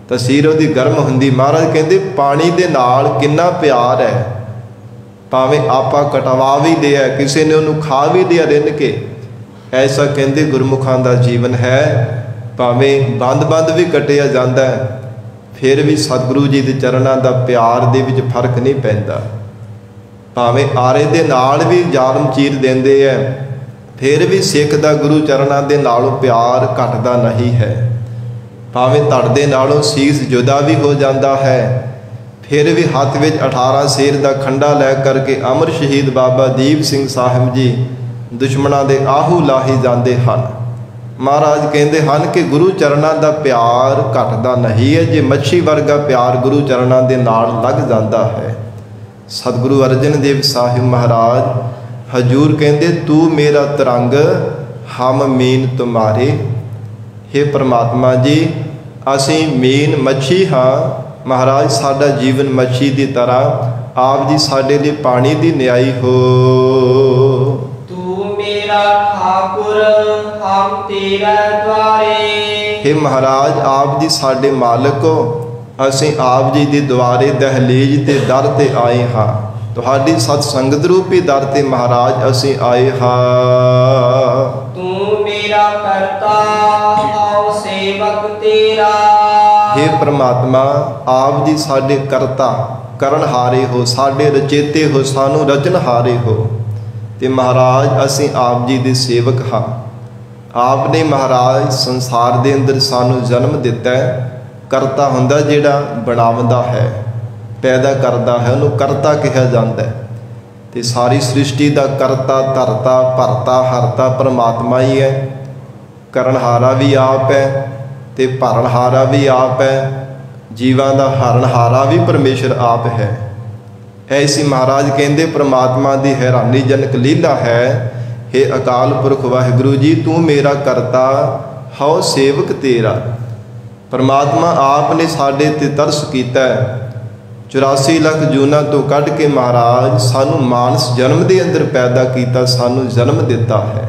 A: तसीर उहदी गर्म हुंदी। महाराज कहते पानी दे नाल किन्ना प्यार है, भावें आपा कटवा भी दिया, किसी ने उन्होंने खा भी दिया रिन के। ऐसा कहते गुरमुखां दा जीवन है, भावें बंद बंद भी कटिया जाता है, फिर भी सतगुरु जी के चरणों का प्यार दे विच फर्क नहीं पैंदा। भावें आरे दे नाल भी जालम चीर देंदे है, फिर भी सिख दा गुरु चरणों के नालों प्यार घटदा नहीं है। भावें धड़ दे नालों सीस जुदा भी हो जाता है, फिर भी हाथ में 18 शेर का खंडा लै करके अमर शहीद बाबा दीप सिंह साहिब जी दुश्मनों के आहू लाही जाते हैं। महाराज कहते हैं कि गुरु चरणों का प्यार घटदा नहीं है, जे मच्छी वर्गा प्यार गुरु चरणों के नाल लग जाता है। सतगुरु अर्जन देव साहिब महाराज हजूर कहते, तू मेरा तरंग हम मीन तुम्हारे। हे परमात्मा जी, असी मीन मच्छी हाँ, महाराज साडा जीवन मच्छी की तरह, आप जी साडे लिए पानी की न्याई हो।
B: तू मेरा ठाकुर हम तेरे द्वारे।
A: हे महाराज आप जी साडे मालिक हो, असीं आप जी दे द्वारे दहलीज ते दर ते आए हाँ, तुहाडी सत संगत रूपी दर ते महाराज असीं आए हाँ।
B: तू मेरा करता हूँ सेवक तेरा।
A: हे परमात्मा आप जी साडे करता करनहारे हो, साडे रचेते हो, सानू रचनहारे हो, ते महाराज असीं आप जी दे सेवक हाँ। आपने महाराज संसार दे अंदर सानू जन्म दिता है। करता हुंदा जिहड़ा बनावंदा है, पैदा करता है, उन्होंने करता कहा जाता है। तो सारी सृष्टि का करता धरता भरता हरता परमात्मा ही है। करनहारा भी आप है, तो भरनहारा भी आप है, जीवां दा हरनहारा भी परमेश्वर आप है। ऐसी महाराज कहते परमात्मा की हैरानीजनक लीला है। हे अकाल पुरख वाहिगुरु जी, तू मेरा करता हौ सेवक तेरा। परमात्मा आपने साडे ते तरस कीता है। 84 लाख जूना तो कढ़ के महाराज सानू मानस जन्म के अंदर पैदा किया, सानू जन्म दिता है।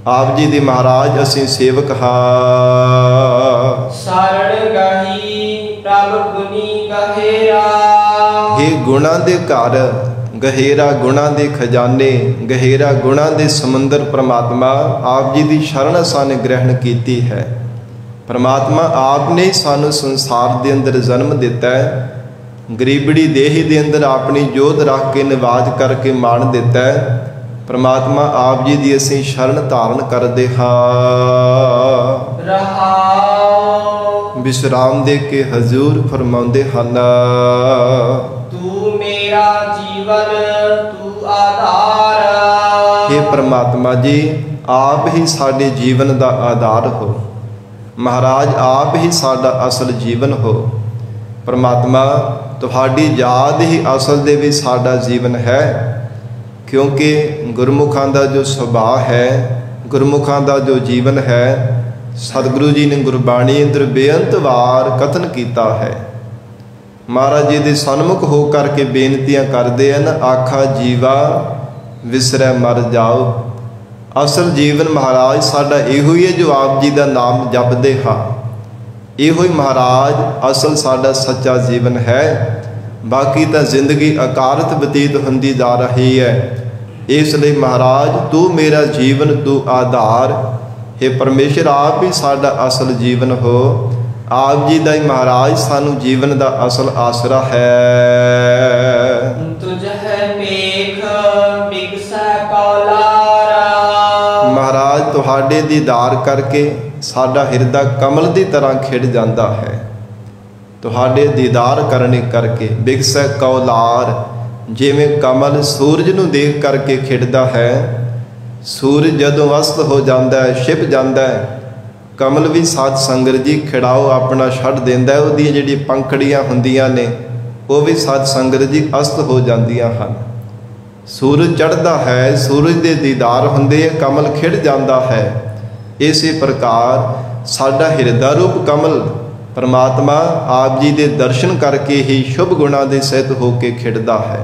A: आप जी दे महाराज असीं सेवक हाँ।
B: शरण गही प्रभ गुनी गहेरा।
A: हे गुणा दे घर गहेरा, गुणा दे खजाने गहेरा, गुणा दे समुंदर परमात्मा आप जी की शरण साने ग्रहण की है। परमात्मा आपने सानू संसार के अंदर जन्म दिता है। गरीबड़ी देही के अंदर अपनी जोत रख के निवाज करके मान दिता है। परमात्मा आप जी की असीं शरण धारण करते हाँ। विश्राम दे के हजूर फरमाउंदे हन,
B: तू मेरा जीवन तू आधार।
A: हे परमात्मा जी आप ही साडे जीवन का आधार हो। महाराज आप ही साडा असल जीवन हो। परमात्मा तुहाडी याद ही असल दे विच साडा जीवन है, क्योंकि गुरमुखां दा जो सुभाव है, गुरमुखां दा जो जीवन है, सतगुरु जी ने गुरबाणी अंदर बेअंत वार कथन किया है। महाराज जी दे सन्मुख हो करके बेनतियां करते हैं, आखा जीवा विसरै मर जाओ, ਅਸਲ ਜੀਵਨ ਮਹਾਰਾਜ ਸਾਡਾ ਇਹੋ ਹੀ ਹੈ ਜੋ ਆਪ ਜੀ ਦਾ ਨਾਮ ਜਪਦੇ ਹਾਂ। ਇਹੋ ਹੀ ਮਹਾਰਾਜ ਅਸਲ ਸਾਡਾ ਸੱਚਾ ਜੀਵਨ ਹੈ। ਬਾਕੀ ਤਾਂ ਜ਼ਿੰਦਗੀ ਅਕਾਰਤ ਬਤੀਤ ਹੁੰਦੀ ਜਾ ਰਹੀ ਹੈ। ਇਸ ਲਈ ਮਹਾਰਾਜ ਤੂੰ ਮੇਰਾ ਜੀਵਨ, ਤੂੰ ਆਧਾਰ। हे परमेश्वर आप ही साडा असल जीवन हो। आप जी दा ही महाराज सानू जीवन दा असल आसरा है।
B: तुझ है पेख बिगसै कौलारा।
A: महाराज तुहाडे दीदार करके साडा हिरदा कमल दी तरह खिड़ जाता है। तुहाडे दीदार करने करके बिगसै कौलार, जिवें कमल सूरज नूं देख करके खिड़दा है। सूरज जदों अस्त हो जाता है, छिप जाता है, कमल भी साध संगत जी खिड़ाओ अपना छड़ देंदा है। उहदी जिहड़ी पंखड़ियां हुंदियां ने वो भी साध संगत जी अस्त हो जांदियां हन। सूरज चढ़दा है, सूरज दे दीदार हुंदे, कमल खिड़ जाता है। इसी प्रकार साडा हिरदा रूप कमल परमात्मा आप जी दे दर्शन करके ही शुभ गुणां दे सहित होके खिड़दा है।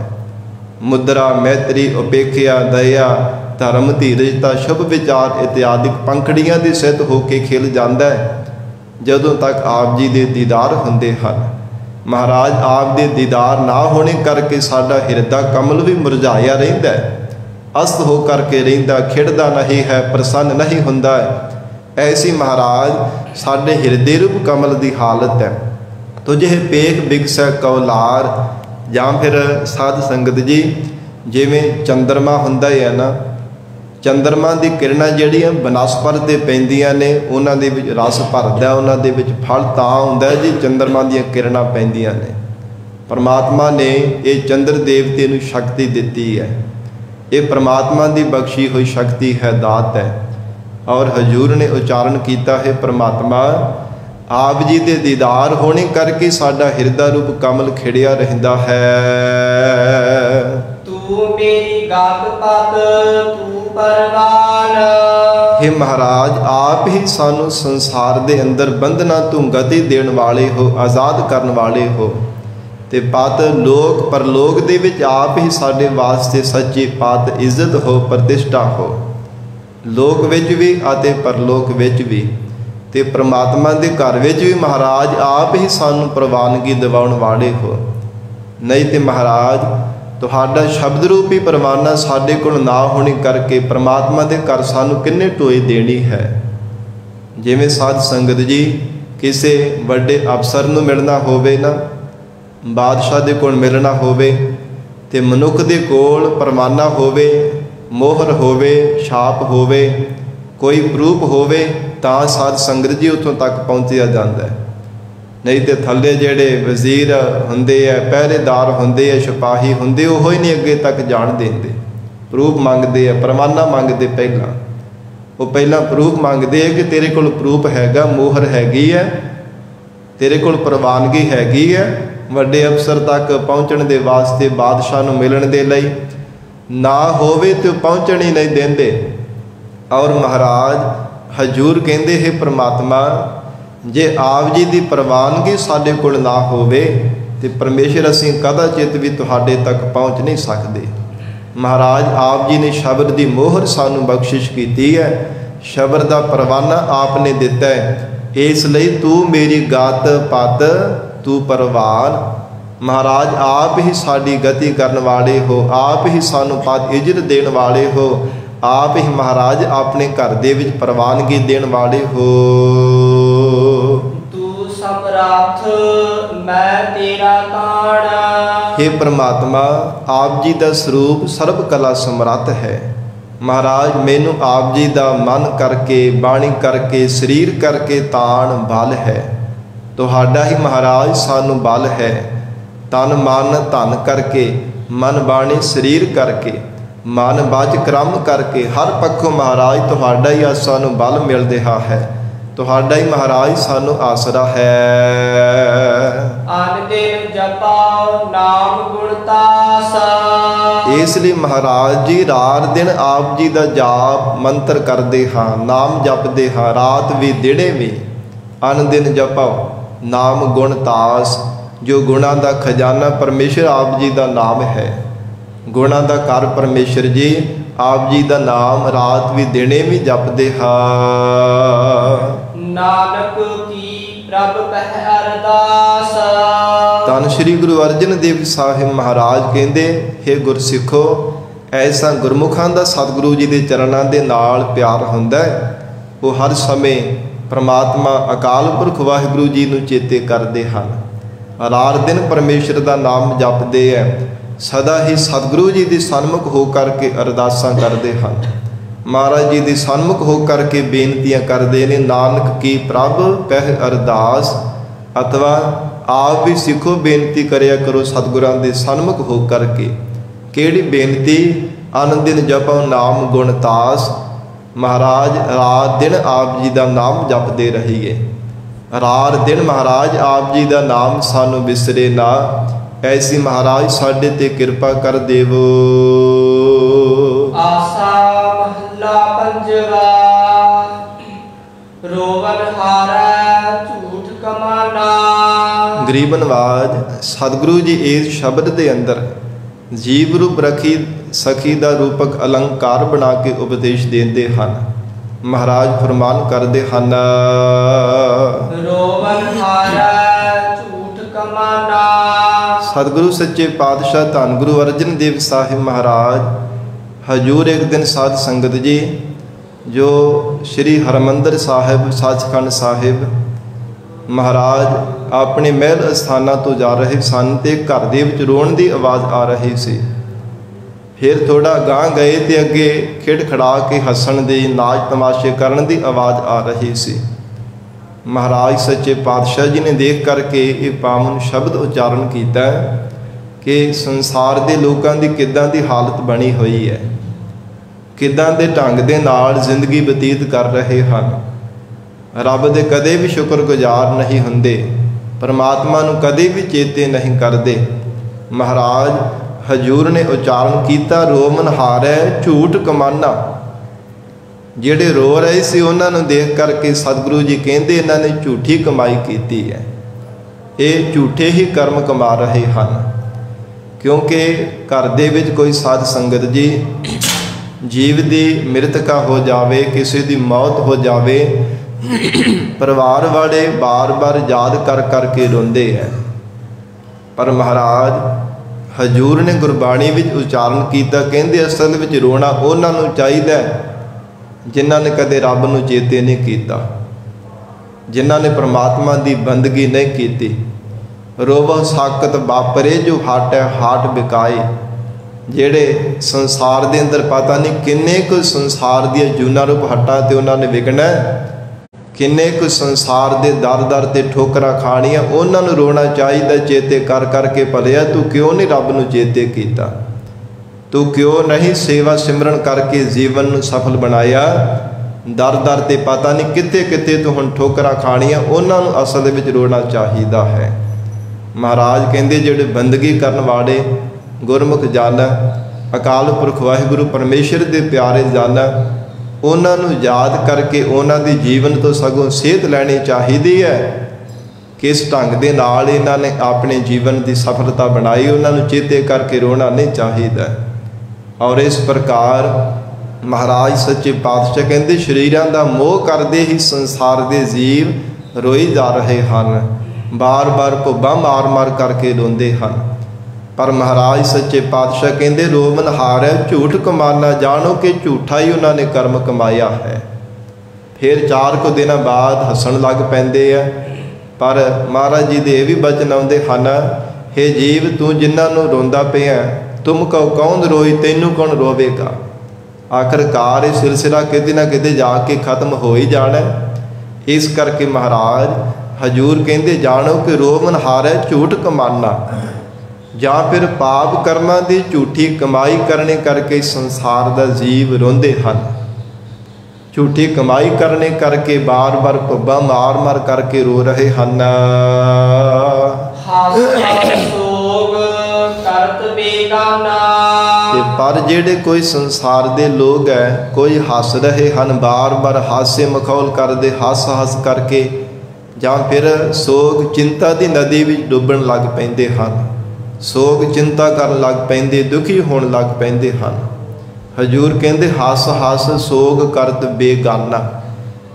A: मुद्रा, मैत्री, उपेक्षा, दया, धर्म, धीरजता, शुभ विचार इत्यादि पंखड़ियां दे सहित होके खिल जाता है जदों तक आप जी दे दीदार हुंदे हन। महाराज आप दे दीदार ना होने करके साडा हिरदा कमल भी मुरझाया रहिंदा है, अस्त हो करके रहिंदा, खिड़दा नहीं है, प्रसन्न नहीं हुंदा है। ऐसी महाराज साडे हिरदे रूप कमल की हालत है। तुझे पेख बिगसै कौलार, जां फिर साध संगत जी जिवें चंद्रमा हुंदा है ना, चंद्रमा की किरणा जिहड़ियां बनस्पत ते पैंदियां ने उन्हां दे विच रस भरदा, उन्हां दे विच फल तां हुंदा है जी चंद्रमा दीयां किरणा पैंदियां ने। परमात्मा ने ये चंद्र देवते नूं शक्ति दित्ती है। ये परमात्मा की बख्शी हुई शक्ति है, दात है। और हजूर ने उच्चारण किया है, परमात्मा आप जी दे दीदार होने करके साडा हिरदा रूप कमल खिड़िया रहिंदा है।
B: तू मेरी गात पात, तू परवान।
A: हे महाराज आप ही सानू संसार दे अंदर बंधना तू गति देण वाले हो, आज़ाद करन वाले हो। ते पत लोक परलोक दे विच आप ही साडे वास्ते सच्ची पत इज्जत हो, प्रतिष्ठा हो, लोक विच भी अते परलोक विच भी। ते परमात्मा दे घर विच भी महाराज आप ही सानू प्रवानगी दिवाउण वाले हो। नहीं तो महाराज तुहाडा शब्द रूपी परवाना साडे कोल ना होने करके परमात्मा दे घर सानू किन्ने टोए देनी है। जिवें साध संगत जी किसी वड्डे अफसर नूं मिलना होवे ना, बादशाह दे कोल मिलना होवे ते मनुख दे कोल परवाना होवे, मोहर होवे, छाप होवे, कोई प्रूफ होवे तां साध संगत जी उत्थों तक पहुँचिया जाता है। नहीं तो थले जेड़े वजीर हुंदे है, पहरेदार हुंदे है, सिपाही हुंदे, वो ही नहीं अगे तक जान देंदे। प्रूफ मंगते हैं, परवाना मंगते पहला, वो पहला प्रूफ मंगते हैं कि तेरे कोल प्रूफ हैगा, मोहर हैगी है, तेरे कोल प्रवानगी हैगी है वड्डे अफसर तक पहुँचने दे वास्ते, बादशाह नूं मिलण दे लई। ना होवे तो पहुँचण ही नहीं देंदे। और महाराज हजूर कहते है, परमात्मा जे आप जी की प्रवानगी साडे कोल ना होवे तो परमेश्वर असीं कदाचित भी तुहाडे तक पहुँच नहीं सकते। महाराज आप जी ने शब्द की मोहर सानू बख्शिश की है, शब्द का परवाना आपने दिता है। इसलिए तू मेरी गात पत, तू परवान। महाराज आप ही साडी गति करने वाले हो, आप ही सानू पद इज्जत देने वाले हो, आप ही महाराज अपने घर दे विच प्रवानगी देने वाले हो।
B: तू समर्थ मैं तेरा काण।
A: हे परमात्मा आप जी का स्वरूप सर्व कला समर्थ है। महाराज मैनू आप जी का मन करके, बाणी करके, शरीर करके तान बल है। तुहाडा ही महाराज सानू बल है। तन मन धन करके, मन बाणी शरीर करके, मन बाज क्रम करके, हर पक्षों महाराज तुहाडा ही सानू बल मिल रहा है, तुहाडा ही महाराज सानू आसरा है।
B: आन दिन जपाओ नाम गुणतास।
A: इसलिए महाराज जी रात दिन आप जी का जाप मंत्र करते हाँ, नाम जपते हाँ, रात भी दिने भी। अन दिन जपाओ नाम गुणतास, जो गुणा का खजाना परमेश्वर आप जी का नाम है। ਗੁਣਾਂ ਦਾ ਘਰ ਪਰਮੇਸ਼ਰ ਜੀ, ਆਪ ਜੀ ਦਾ ਨਾਮ ਰਾਤ ਵੀ ਦਿਨੇ ਵੀ ਜਪਦੇ ਹਾਂ।
B: ਨਾਨਕ ਕੀ ਪ੍ਰਭ ਪਹਿ ਅਰਦਾਸ।
A: ਧੰਨ ਸ਼੍ਰੀ ਗੁਰੂ ਅਰਜਨ ਦੇਵ ਸਾਹਿਬ ਮਹਾਰਾਜ ਕਹਿੰਦੇ, ਹੇ ਗੁਰਸਿੱਖੋ, ਐਸਾ ਗੁਰਮੁਖਾਂ ਦਾ ਸਤਿਗੁਰੂ ਜੀ ਦੇ ਚਰਨਾਂ ਦੇ ਨਾਲ ਪਿਆਰ ਹੁੰਦਾ ਹੈ, ਉਹ ਹਰ ਸਮੇਂ ਪ੍ਰਮਾਤਮਾ ਅਕਾਲ ਪੁਰਖ ਵਾਹਿਗੁਰੂ ਜੀ ਨੂੰ ਚੇਤੇ ਕਰਦੇ ਹਨ, ਰਾਤ ਦਿਨ ਪਰਮੇਸ਼ਰ ਦਾ ਨਾਮ ਜਪਦੇ ਹੈ, ਸਦਾ ਹੀ ਸਤਿਗੁਰੂ ਜੀ ਦੇ ਸਨਮੁਖ ਹੋ ਕਰਕੇ ਅਰਦਾਸਾਂ ਕਰਦੇ ਹਨ, ਮਹਾਰਾਜ ਜੀ ਦੇ ਸਨਮੁਖ ਹੋ ਕਰਕੇ ਬੇਨਤੀਆਂ ਕਰਦੇ ਨੇ। ਨਾਨਕ ਕੀ ਪ੍ਰਭ ਪਹਿ ਅਰਦਾਸ, ਅਥਵਾ ਆਪ ਵੀ ਸਿੱਖੋ ਬੇਨਤੀ ਕਰਿਆ ਕਰੋ ਸਤਿਗੁਰਾਂ ਦੇ ਸਨਮੁਖ ਹੋ ਕਰਕੇ। ਕਿਹੜੀ ਬੇਨਤੀ? ਅਨ ਦਿਨ ਜਪੋ ਨਾਮ ਗੁਣ ਤਾਸ। ਮਹਾਰਾਜ ਰਾਤ ਦਿਨ ਆਪ ਜੀ ਦਾ ਨਾਮ ਜਪਦੇ ਰਹੀਏ, ਰਾਤ ਦਿਨ ਮਹਾਰਾਜ ਆਪ ਜੀ ਦਾ ਨਾਮ ਸਾਨੂੰ ਵਿਸਰੇ ਨਾ। ਐਸੀ ਮਹਾਰਾਜ ਸਾਡੇ ਤੇ ਕਿਰਪਾ ਕਰ ਦੇਵੋ।
B: ਆਸਾ ਮਹੱਲਾ ਪੰਜਵਾ। ਰੋਵਨ ਹਾਰੈ ਝੂਠ ਕਮਾਨਾ।
A: ਗਰੀਬ ਨਵਾਜ ਸਤਿਗੁਰੂ ਜੀ ਇਸ ਸ਼ਬਦ ਦੇ ਅੰਦਰ ਜੀਵ ਰੂਪ ਰਖੀ ਸਖੀ ਦਾ ਰੂਪਕ ਅਲੰਕਾਰ ਬਣਾ ਕੇ ਉਪਦੇਸ਼ ਦਿੰਦੇ ਹਨ। ਮਹਾਰਾਜ ਫਰਮਾਨ ਕਰਦੇ ਹਨ,
B: ਰੋਵਨ ਹਾਰੈ ਝੂਠ ਕਮਾਨਾ।
A: ਸਤਿਗੁਰੂ ਸੱਚੇ ਪਾਤਸ਼ਾਹ ਧੰਨ ਗੁਰੂ ਅਰਜਨ ਦੇਵ ਸਾਹਿਬ ਮਹਾਰਾਜ ਹਜੂਰ ਇੱਕ ਦਿਨ ਸਾਧ ਸੰਗਤ ਜੀ, ਜੋ ਸ਼੍ਰੀ ਹਰਿਮੰਦਰ ਸਾਹਿਬ ਸੱਚਖੰਡ ਸਾਹਿਬ ਮਹਾਰਾਜ ਆਪਣੇ ਮਹਿਲ ਅਸਥਾਨਾਂ ਤੋਂ ਜਾ ਰਹੇ ਸਨ ਤੇ ਘਰ ਦੇ ਵਿੱਚ ਰੋਣ ਦੀ ਆਵਾਜ਼ ਆ ਰਹੀ ਸੀ। ਫਿਰ ਥੋੜਾ ਗਾਂਹ ਗਏ ਤੇ ਅੱਗੇ ਖਿੜਖੜਾ ਕੇ ਹੱਸਣ ਦੀ, ਨਾਚ ਤਮਾਸ਼ੇ ਕਰਨ ਦੀ ਆਵਾਜ਼ ਆ ਰਹੀ ਸੀ। ਮਹਾਰਾਜ ਸੱਚੇ ਪਾਤਸ਼ਾਹ ਜੀ ਨੇ ਦੇਖ ਕਰਕੇ ਇਹ ਪਾਵਨ ਸ਼ਬਦ ਉਚਾਰਨ ਕੀਤਾ ਕਿ ਸੰਸਾਰ ਦੇ ਲੋਕਾਂ ਦੀ ਕਿੱਦਾਂ ਦੀ ਹਾਲਤ ਬਣੀ ਹੋਈ ਹੈ, ਕਿੱਦਾਂ ਦੇ ਢੰਗ ਦੇ ਨਾਲ ਜ਼ਿੰਦਗੀ ਬਤੀਤ ਕਰ ਰਹੇ ਹਨ। ਰੱਬ ਦੇ ਕਦੇ ਵੀ ਸ਼ੁਕਰਗੁਜ਼ਾਰ ਨਹੀਂ ਹੁੰਦੇ, ਪਰਮਾਤਮਾ ਨੂੰ ਕਦੇ ਵੀ ਚੇਤੇ ਨਹੀਂ ਕਰਦੇ। ਮਹਾਰਾਜ ਹਜੂਰ ਨੇ ਉਚਾਰਨ ਕੀਤਾ, ਰੋਮਨ ਹਾਰੈ ਝੂਠ ਕਮਾਨਾ। ਜਿਹੜੇ ਰੋ ਰਹੇ ਸੀ ਉਹਨਾਂ ਨੂੰ ਦੇਖ ਕਰਕੇ ਸਤਿਗੁਰੂ ਜੀ ਕਹਿੰਦੇ, ਇਹਨਾਂ ਨੇ ਝੂਠੀ ਕਮਾਈ ਕੀਤੀ ਹੈ, ਇਹ ਝੂਠੇ ਹੀ ਕਰਮ ਕਮਾ ਰਹੇ ਹਨ। ਕਿਉਂਕਿ ਘਰ ਦੇ ਵਿੱਚ ਕੋਈ ਸਾਧ ਸੰਗਤ ਜੀ, ਜੀਵ ਦੀ ਮ੍ਰਿਤਕਾ ਹੋ ਜਾਵੇ, ਕਿਸੇ ਦੀ ਮੌਤ ਹੋ ਜਾਵੇ, ਪਰਿਵਾਰ ਵਾਲੇ ਬਾਰ-ਬਾਰ ਯਾਦ ਕਰ ਕਰਕੇ ਰੋਂਦੇ ਹੈ। ਪਰ ਮਹਾਰਾਜ ਹਜੂਰ ਨੇ ਗੁਰਬਾਣੀ ਵਿੱਚ ਉਚਾਰਨ ਕੀਤਾ, ਕਹਿੰਦੇ ਅਸਲ ਵਿੱਚ ਰੋਣਾ ਉਹਨਾਂ ਨੂੰ ਚਾਹੀਦਾ ਜਿਨ੍ਹਾਂ ਨੇ ਕਦੇ ਰੱਬ ਨੂੰ ਚੇਤੇ ਨਹੀਂ ਕੀਤਾ, ਜਿਨ੍ਹਾਂ ਨੇ ਪ੍ਰਮਾਤਮਾ ਦੀ ਬੰਦਗੀ ਨਹੀਂ ਕੀਤੀ। ਰੋਵਹੁ ਸਾਕਤ ਵਾਪਰੇ ਜੋ ਹਾਟੈ ਹਾਟ ਬਿਕਾਏ। ਜਿਹੜੇ ਸੰਸਾਰ ਦੇ ਅੰਦਰ ਪਤਾ ਨਹੀਂ ਕਿੰਨੇ ਕੁ ਸੰਸਾਰ ਦੀਆਂ ਜੂਨਾਂ ਰੂਪ ਹੱਟਾਂ ਤੇ ਉਹਨਾਂ ਨੇ ਵਿਕਣਾ, ਕਿੰਨੇ ਕੁ ਸੰਸਾਰ ਦੇ ਦਰ ਦਰ ਤੇ ਠੋਕਰਾਂ ਖਾਣੀਆਂ, ਉਹਨਾਂ ਨੂੰ ਰੋਣਾ ਚਾਹੀਦਾ ਚੇਤੇ ਕਰ ਕਰਕੇ, ਭਲਿਆ ਤੂੰ ਕਿਉਂ ਨਹੀਂ ਰੱਬ ਨੂੰ ਚੇਤੇ ਕੀਤਾ, ਤੂੰ ਕਿਉਂ ਨਹੀਂ ਸੇਵਾ ਸਿਮਰਨ ਕਰਕੇ ਜੀਵਨ ਨੂੰ ਸਫਲ ਬਣਾਇਆ। ਦਰ ਦਰ ਤੇ ਪਤਾ ਨਹੀਂ ਕਿੱਥੇ ਕਿੱਥੇ ਤੂੰ ਹੁਣ ਠੋਕਰਾਂ ਖਾਣੀਆਂ, ਉਹਨਾਂ ਨੂੰ ਅਸਲ ਦੇ ਵਿੱਚ ਰੋਣਾ ਚਾਹੀਦਾ ਹੈ। ਮਹਾਰਾਜ ਕਹਿੰਦੇ ਜਿਹੜੇ ਬੰਦਗੀ ਕਰਨ ਵਾਲੇ ਗੁਰਮੁਖ ਜਨ, ਅਕਾਲ ਪੁਰਖ ਵਾਹਿਗੁਰੂ ਪਰਮੇਸ਼ਰ ਦੇ ਪਿਆਰੇ ਜਨ, ਉਹਨਾਂ ਨੂੰ ਯਾਦ ਕਰਕੇ ਉਹਨਾਂ ਦੀ ਜੀਵਨ ਤੋਂ ਸਗੋਂ ਸੇਧ ਲੈਣੀ ਚਾਹੀਦੀ ਹੈ। ਕਿਸ ਢੰਗ ਦੇ ਨਾਲ ਇਹਨਾਂ ਨੇ ਆਪਣੇ ਜੀਵਨ ਦੀ ਸਫਲਤਾ ਬਣਾਈ, ਉਹਨਾਂ ਨੂੰ ਚੇਤੇ ਕਰਕੇ ਰੋਣਾ ਨਹੀਂ ਚਾਹੀਦਾ। ਔਰ ਇਸ ਪ੍ਰਕਾਰ ਮਹਾਰਾਜ ਸੱਚੇ ਪਾਤਸ਼ਾਹ ਕਹਿੰਦੇ, ਸਰੀਰਾਂ ਦਾ ਮੋਹ ਕਰਦੇ ਹੀ ਸੰਸਾਰ ਦੇ ਜੀਵ ਰੋਈ ਜਾ ਰਹੇ ਹਨ, ਬਾਰ-ਬਾਰ ਭੁੱਬਾਂ ਮਾਰ-ਮਾਰ ਕਰਕੇ ਰੋਂਦੇ ਹਨ। ਪਰ ਮਹਾਰਾਜ ਸੱਚੇ ਪਾਤਸ਼ਾਹ ਕਹਿੰਦੇ, ਰੋਮਨ ਹਾਰੈ ਝੂਠ ਕਮਾਨਾ। ਜਾਣੋ ਕਿ ਝੂਠਾ ਹੀ ਉਹਨਾਂ ਨੇ ਕਰਮ ਕਮਾਇਆ ਹੈ। ਫਿਰ 4 ਕੁ ਦਿਨਾਂ ਬਾਅਦ ਹੱਸਣ ਲੱਗ ਪੈਂਦੇ ਆ। ਪਰ ਮਹਾਰਾਜ ਜੀ ਦੇ ਇਹ ਵੀ ਬਚਨ ਆਉਂਦੇ ਹਨ, ਹੇ ਜੀਵ ਤੂੰ ਜਿਨ੍ਹਾਂ ਨੂੰ ਰੋਂਦਾ ਪਿਆ, ਤੁਮ ਕਉ ਕੌਣ ਰੋਈ, ਤੈਨੂੰ ਕੌਣ ਰੋਵੇਗਾ। ਆਖਰਕਾਰ ਇਹ ਸਿਲਸਿਲਾ ਕਿਤੇ ਨਾ ਕਿਤੇ ਜਾ ਕੇ ਖਤਮ ਹੋ ਹੀ ਜਾਣਾ। ਇਸ ਕਰਕੇ ਮਹਾਰਾਜ ਹਜੂਰ ਕਹਿੰਦੇ, ਜਾਣੋ ਕਿ ਰੋਮਨ ਹਾਰੈ ਝੂਠ ਕਮਾਨਾ। ਜਾਂ ਫਿਰ ਪਾਪ ਕਰਮਾਂ ਦੀ ਝੂਠੀ ਕਮਾਈ ਕਰਨੇ ਕਰਕੇ ਸੰਸਾਰ ਦਾ ਜੀਵ ਰੋਂਦੇ ਹਨ। ਝੂਠੀ ਕਮਾਈ ਕਰਨੇ ਕਰਕੇ ਬਾਰ-ਬਾਰ ਭੁੱਬਾਂ ਮਾਰ-ਮਾਰ ਕਰਕੇ ਰੋ ਰਹੇ ਹਨ। ਤੇ ਪਰ ਜਿਹੜੇ ਕੋਈ ਸੰਸਾਰ ਦੇ ਲੋਕ ਹੈ, ਕੋਈ ਹੱਸ ਰਹੇ ਹਨ, ਬਾਰ-ਬਾਰ ਹਾਸੇ ਮਖੌਲ ਕਰਦੇ, ਹੱਸ-ਹੱਸ ਕਰਕੇ, ਜਾਂ ਫਿਰ ਸੋਗ ਚਿੰਤਾ ਦੀ ਨਦੀ ਵਿੱਚ ਡੁੱਬਣ ਲੱਗ ਪੈਂਦੇ ਹਨ। ਸੋਗ ਚਿੰਤਾ ਕਰਨ ਲੱਗ ਪੈਂਦੇ, ਦੁਖੀ ਹੋਣ ਲੱਗ ਪੈਂਦੇ ਹਨ। ਹਜੂਰ ਕਹਿੰਦੇ ਹੱਸ ਹੱਸ ਸੋਗ ਕਰਤ ਬੇਗਾਨਾ।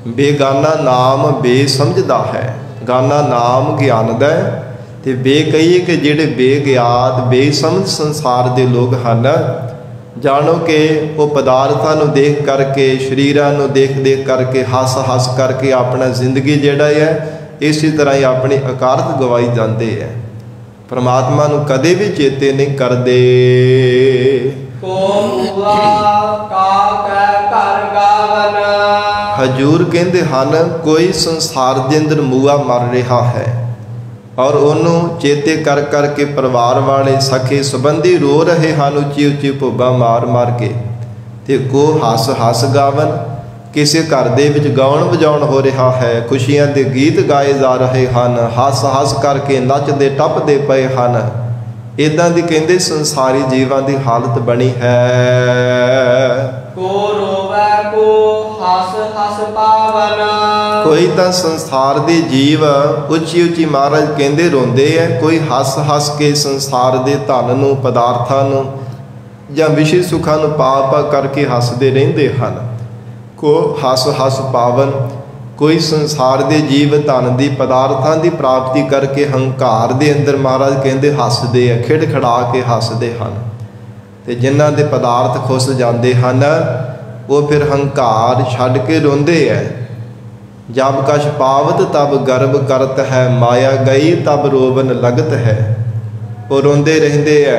A: ਬੇਗਾਨਾ ਨਾਮ ਬੇਸਮਝਦਾ ਹੈ, ਗਾਨਾ ਨਾਮ ਗਿਆਨ ਦਾ ਤੇ ਬੇ ਕਹੀਏ ਕਿ ਜਿਹੜੇ ਬੇਗਿਆਤ ਬੇਸਮਝ ਸੰਸਾਰ ਦੇ ਲੋਕ ਹਨ, ਜਾਣੋ ਕਿ ਉਹ ਪਦਾਰਥਾਂ ਨੂੰ ਦੇਖ ਕਰਕੇ, ਸਰੀਰਾਂ ਨੂੰ ਦੇਖ ਦੇਖ ਕਰਕੇ, ਹੱਸ ਹੱਸ ਕਰਕੇ ਆਪਣਾ ਜ਼ਿੰਦਗੀ ਜਿਹੜਾ ਹੈ ਇਸੇ ਤਰ੍ਹਾਂ ਹੀ ਆਪਣੀ ਅਕਾਰਤ ਗਵਾਈ ਜਾਂਦੇ ਹੈ। ਪਰਮਾਤਮਾ ਨੂੰ ਕਦੇ ਵੀ ਚੇਤੇ ਨਹੀਂ ਕਰਦੇ। ਹਜੂਰ ਕਹਿੰਦੇ ਹਨ ਕੋਈ ਸੰਸਾਰ ਦੇ ਅੰਦਰ ਮੂਆ ਮਰ ਰਿਹਾ ਹੈ ਔਰ ਉਹਨੂੰ ਚੇਤੇ ਕਰ ਕਰਕੇ ਪਰਿਵਾਰ ਵਾਲੇ ਸਖੇ ਸੰਬੰਧੀ ਰੋ ਰਹੇ ਹਨ ਉੱਚੀ ਉੱਚੀ ਭੁੱਬਾਂ ਮਾਰ ਮਾਰ ਕੇ, ਤੇ ਕੋ ਹੱਸ ਹੱਸ ਗਾਵਨ। ਕਿਸੇ ਘਰ ਦੇ ਵਿੱਚ ਗਾਉਣ ਵਜਾਉਣ ਹੋ ਰਿਹਾ ਹੈ, ਖੁਸ਼ੀਆਂ ਦੇ ਗੀਤ ਗਾਏ ਜਾ ਰਹੇ ਹਨ, ਹੱਸ ਹੱਸ ਕਰਕੇ ਨੱਚਦੇ ਟੱਪਦੇ ਪਏ ਹਨ। ਇਦਾਂ ਦੀ ਕਹਿੰਦੇ ਸੰਸਾਰੀ ਜੀਵਾਂ ਦੀ ਹਾਲਤ ਬਣੀ ਹੈ।
B: ਕੋ ਰੋਵੈ ਕੋ ਹੱਸ ਹੱਸ ਪਾਵਨ।
A: ਕੋਈ ਤਾਂ ਸੰਸਾਰ ਦੇ ਜੀਵ ਉੱਚੀ ਉੱਚੀ ਮਹਾਰਾਜ ਕਹਿੰਦੇ ਰੋਂਦੇ ਐ, ਕੋਈ ਹੱਸ ਹੱਸ ਕੇ ਸੰਸਾਰ ਦੇ ਧਨ ਨੂੰ, ਪਦਾਰਥਾਂ ਨੂੰ ਜਾਂ ਵਿਸ਼ੇ ਸੁੱਖਾਂ ਨੂੰ ਪਾ ਪਾ ਕਰਕੇ ਹੱਸਦੇ ਰਹਿੰਦੇ ਹਨ। ਕੋ ਹੱਸ ਹੱਸ ਪਾਵਨ। ਕੋਈ ਸੰਸਾਰ ਦੇ ਜੀਵ ਧਨ ਦੀ, ਪਦਾਰਥਾਂ ਦੀ ਪ੍ਰਾਪਤੀ ਕਰਕੇ ਹੰਕਾਰ ਦੇ ਅੰਦਰ ਮਹਾਰਾਜ ਕਹਿੰਦੇ ਹੱਸਦੇ ਆ, ਖਿੜ ਖੜਾ ਕੇ ਹੱਸਦੇ ਹਨ। ਤੇ ਜਿਨ੍ਹਾਂ ਦੇ ਪਦਾਰਥ ਖੁੱਸ ਜਾਂਦੇ ਹਨ ਉਹ ਫਿਰ ਹੰਕਾਰ ਛੱਡ ਕੇ ਰੋਂਦੇ ਐ। ਜਬ ਕਛ ਪਾਵਤ ਤਬ ਗਰਬ ਕਰਤ ਹੈ, ਮਾਇਆ ਗਈ ਤਬ ਰੋਵਨ ਲਗਤ ਹੈ। ਉਹ ਰੋਂਦੇ ਰਹਿੰਦੇ ਐ।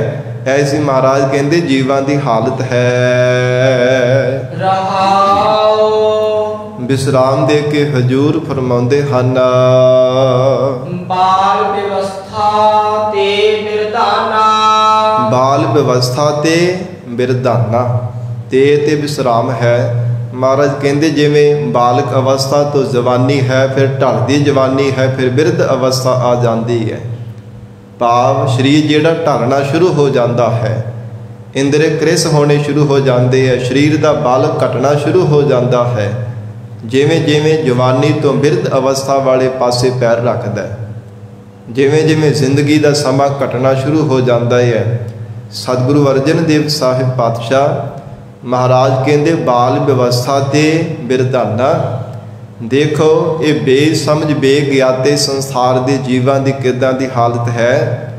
A: ਐਸੀ ਮਹਾਰਾਜ ਕਹਿੰਦੇ ਜੀਵਾਂ ਦੀ ਹਾਲਤ ਹੈ।
B: ਰਹਾਉ
A: ਵਿਸਰਾਮ ਦੇ ਕੇ ਹਜੂਰ ਫਰਮਾਉਂਦੇ ਹਨ,
B: ਬਾਲ ਵਿਵਸਥਾ ਤੇ ਬਿਰਦਾਨਾ।
A: ਬਾਲ ਵਿਵਸਥਾ ਤੇ ਬਿਰਦਾਨਾ, ਤੇ ਵਿਸਰਾਮ ਹੈ। ਮਹਾਰਾਜ ਕਹਿੰਦੇ ਜਿਵੇਂ ਬਾਲਕ ਅਵਸਥਾ ਤੋਂ ਜਵਾਨੀ ਹੈ, ਫਿਰ ਢਲਦੀ ਜਵਾਨੀ ਹੈ, ਫਿਰ ਬਿਰਧ ਅਵਸਥਾ ਆ ਜਾਂਦੀ ਹੈ। ਭਾਵ ਸਰੀਰ ਜਿਹੜਾ ਢਲਣਾ ਸ਼ੁਰੂ ਹੋ ਜਾਂਦਾ ਹੈ, ਇੰਦਰੀ ਕ੍ਰਿਸ ਹੋਣੇ ਸ਼ੁਰੂ ਹੋ ਜਾਂਦੇ ਹੈ, ਸਰੀਰ ਦਾ ਬਲ ਘਟਣਾ ਸ਼ੁਰੂ ਹੋ ਜਾਂਦਾ ਹੈ। ਜਿਵੇਂ ਜਿਵੇਂ ਜਵਾਨੀ ਤੋਂ ਬਿਰਧ ਅਵਸਥਾ ਵਾਲੇ ਪਾਸੇ ਪੈਰ ਰੱਖਦਾ ਹੈ, ਜਿਵੇਂ ਜਿਵੇਂ ਜ਼ਿੰਦਗੀ ਦਾ ਸਮਾਂ ਘਟਣਾ ਸ਼ੁਰੂ ਹੋ ਜਾਂਦਾ ਹੈ। ਸਤਿਗੁਰੂ ਅਰਜਨ ਦੇਵ ਸਾਹਿਬ ਪਾਤਸ਼ਾਹ ਮਹਾਰਾਜ ਕਹਿੰਦੇ ਬਾਲ ਵਿਵਸਥਾ ਤੇ ਬਿਰਧਾਨਾ। ਦੇਖੋ ਇਹ ਬੇਸਮਝ ਬੇਗਿਆਤੇ ਸੰਸਾਰ ਦੇ ਜੀਵਾਂ ਦੀ ਕਿੱਦਾਂ ਦੀ ਹਾਲਤ ਹੈ।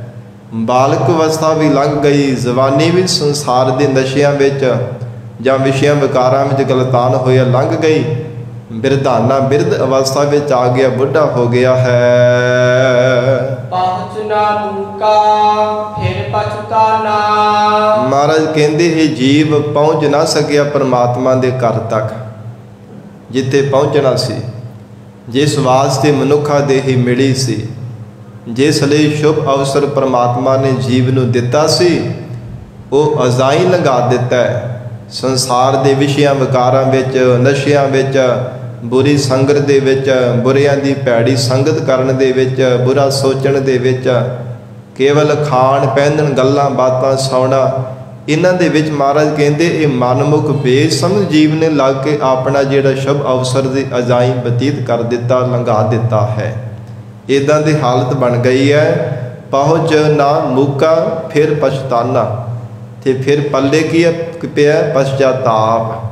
A: ਬਾਲਕ ਅਵਸਥਾ ਵੀ ਲੰਘ ਗਈ, ਜਵਾਨੀ ਵੀ ਸੰਸਾਰ ਦੇ ਨਸ਼ਿਆਂ ਵਿੱਚ ਜਾਂ ਵਿਸ਼ਿਆਂ ਵਿਕਾਰਾਂ ਵਿੱਚ ਗਲਤਾਨ ਹੋਇਆ ਲੰਘ ਗਈ। ਬਿਰਧਾਨਾ ਬਿਰਧ ਅਵਸਥਾ ਵਿੱਚ ਆ ਗਿਆ, ਬੁੱਢਾ ਹੋ ਗਿਆ ਹੈ।
B: ਪਹੁੰਚਣਾ ਮੁਕਾ ਫਿਰ ਪਛਤਾਨਾ।
A: ਮਹਾਰਾਜ ਕਹਿੰਦੇ ਇਹ ਜੀਵ ਪਹੁੰਚ ਨਾ ਸਕਿਆ ਪਰਮਾਤਮਾ ਦੇ ਘਰ ਤੱਕ ਜਿੱਥੇ ਪਹੁੰਚਣਾ ਸੀ, ਜਿਸ ਵਾਸਤੇ ਮਨੁੱਖਾ ਦੇਹੀ ਮਿਲੀ ਸੀ, ਜਿਸ ਲਈ ਸ਼ੁਭ ਅਵਸਰ ਪਰਮਾਤਮਾ ਨੇ ਜੀਵ ਨੂੰ ਦਿੱਤਾ ਸੀ, ਉਹ ਅਜ਼ਾਈ ਲੰਘਾ ਦਿੱਤਾ ਹੈ। ਸੰਸਾਰ ਦੇ ਵਿਸ਼ਿਆਂ ਵਿਕਾਰਾਂ ਵਿੱਚ, ਨਸ਼ਿਆਂ ਵਿੱਚ, ਬੁਰੀ ਸੰਗਤ ਦੇ ਵਿੱਚ, ਬੁਰਿਆਂ ਦੀ ਭੈੜੀ ਸੰਗਤ ਕਰਨ ਦੇ ਵਿੱਚ, ਬੁਰਾ ਸੋਚਣ ਦੇ ਵਿੱਚ, ਕੇਵਲ ਖਾਣ ਪਹਿਨਣ, ਗੱਲਾਂ ਬਾਤਾਂ, ਸੌਣਾ, ਇਹਨਾਂ ਦੇ ਵਿੱਚ ਮਹਾਰਾਜ ਕਹਿੰਦੇ ਇਹ ਮਨਮੁਖ ਬੇਸਮਝ ਜੀਵ ਨੇ ਲੱਗ ਕੇ ਆਪਣਾ ਜਿਹੜਾ ਸ਼ੁਭ ਅਵਸਰ ਦੀ ਅਜਾਈ ਬਤੀਤ ਕਰ ਦਿੱਤਾ, ਲੰਘਾ ਦਿੱਤਾ ਹੈ। ਇੱਦਾਂ ਦੀ ਹਾਲਤ ਬਣ ਗਈ ਹੈ। ਪਹੁੰਚ ਨਾ ਮੌਕਾ ਫਿਰ ਪਛਤਾਨਾ, ਤੇ ਫਿਰ ਪੱਲੇ ਕੀ ਪਿਆ ਪਛਤਾਤਾਪ।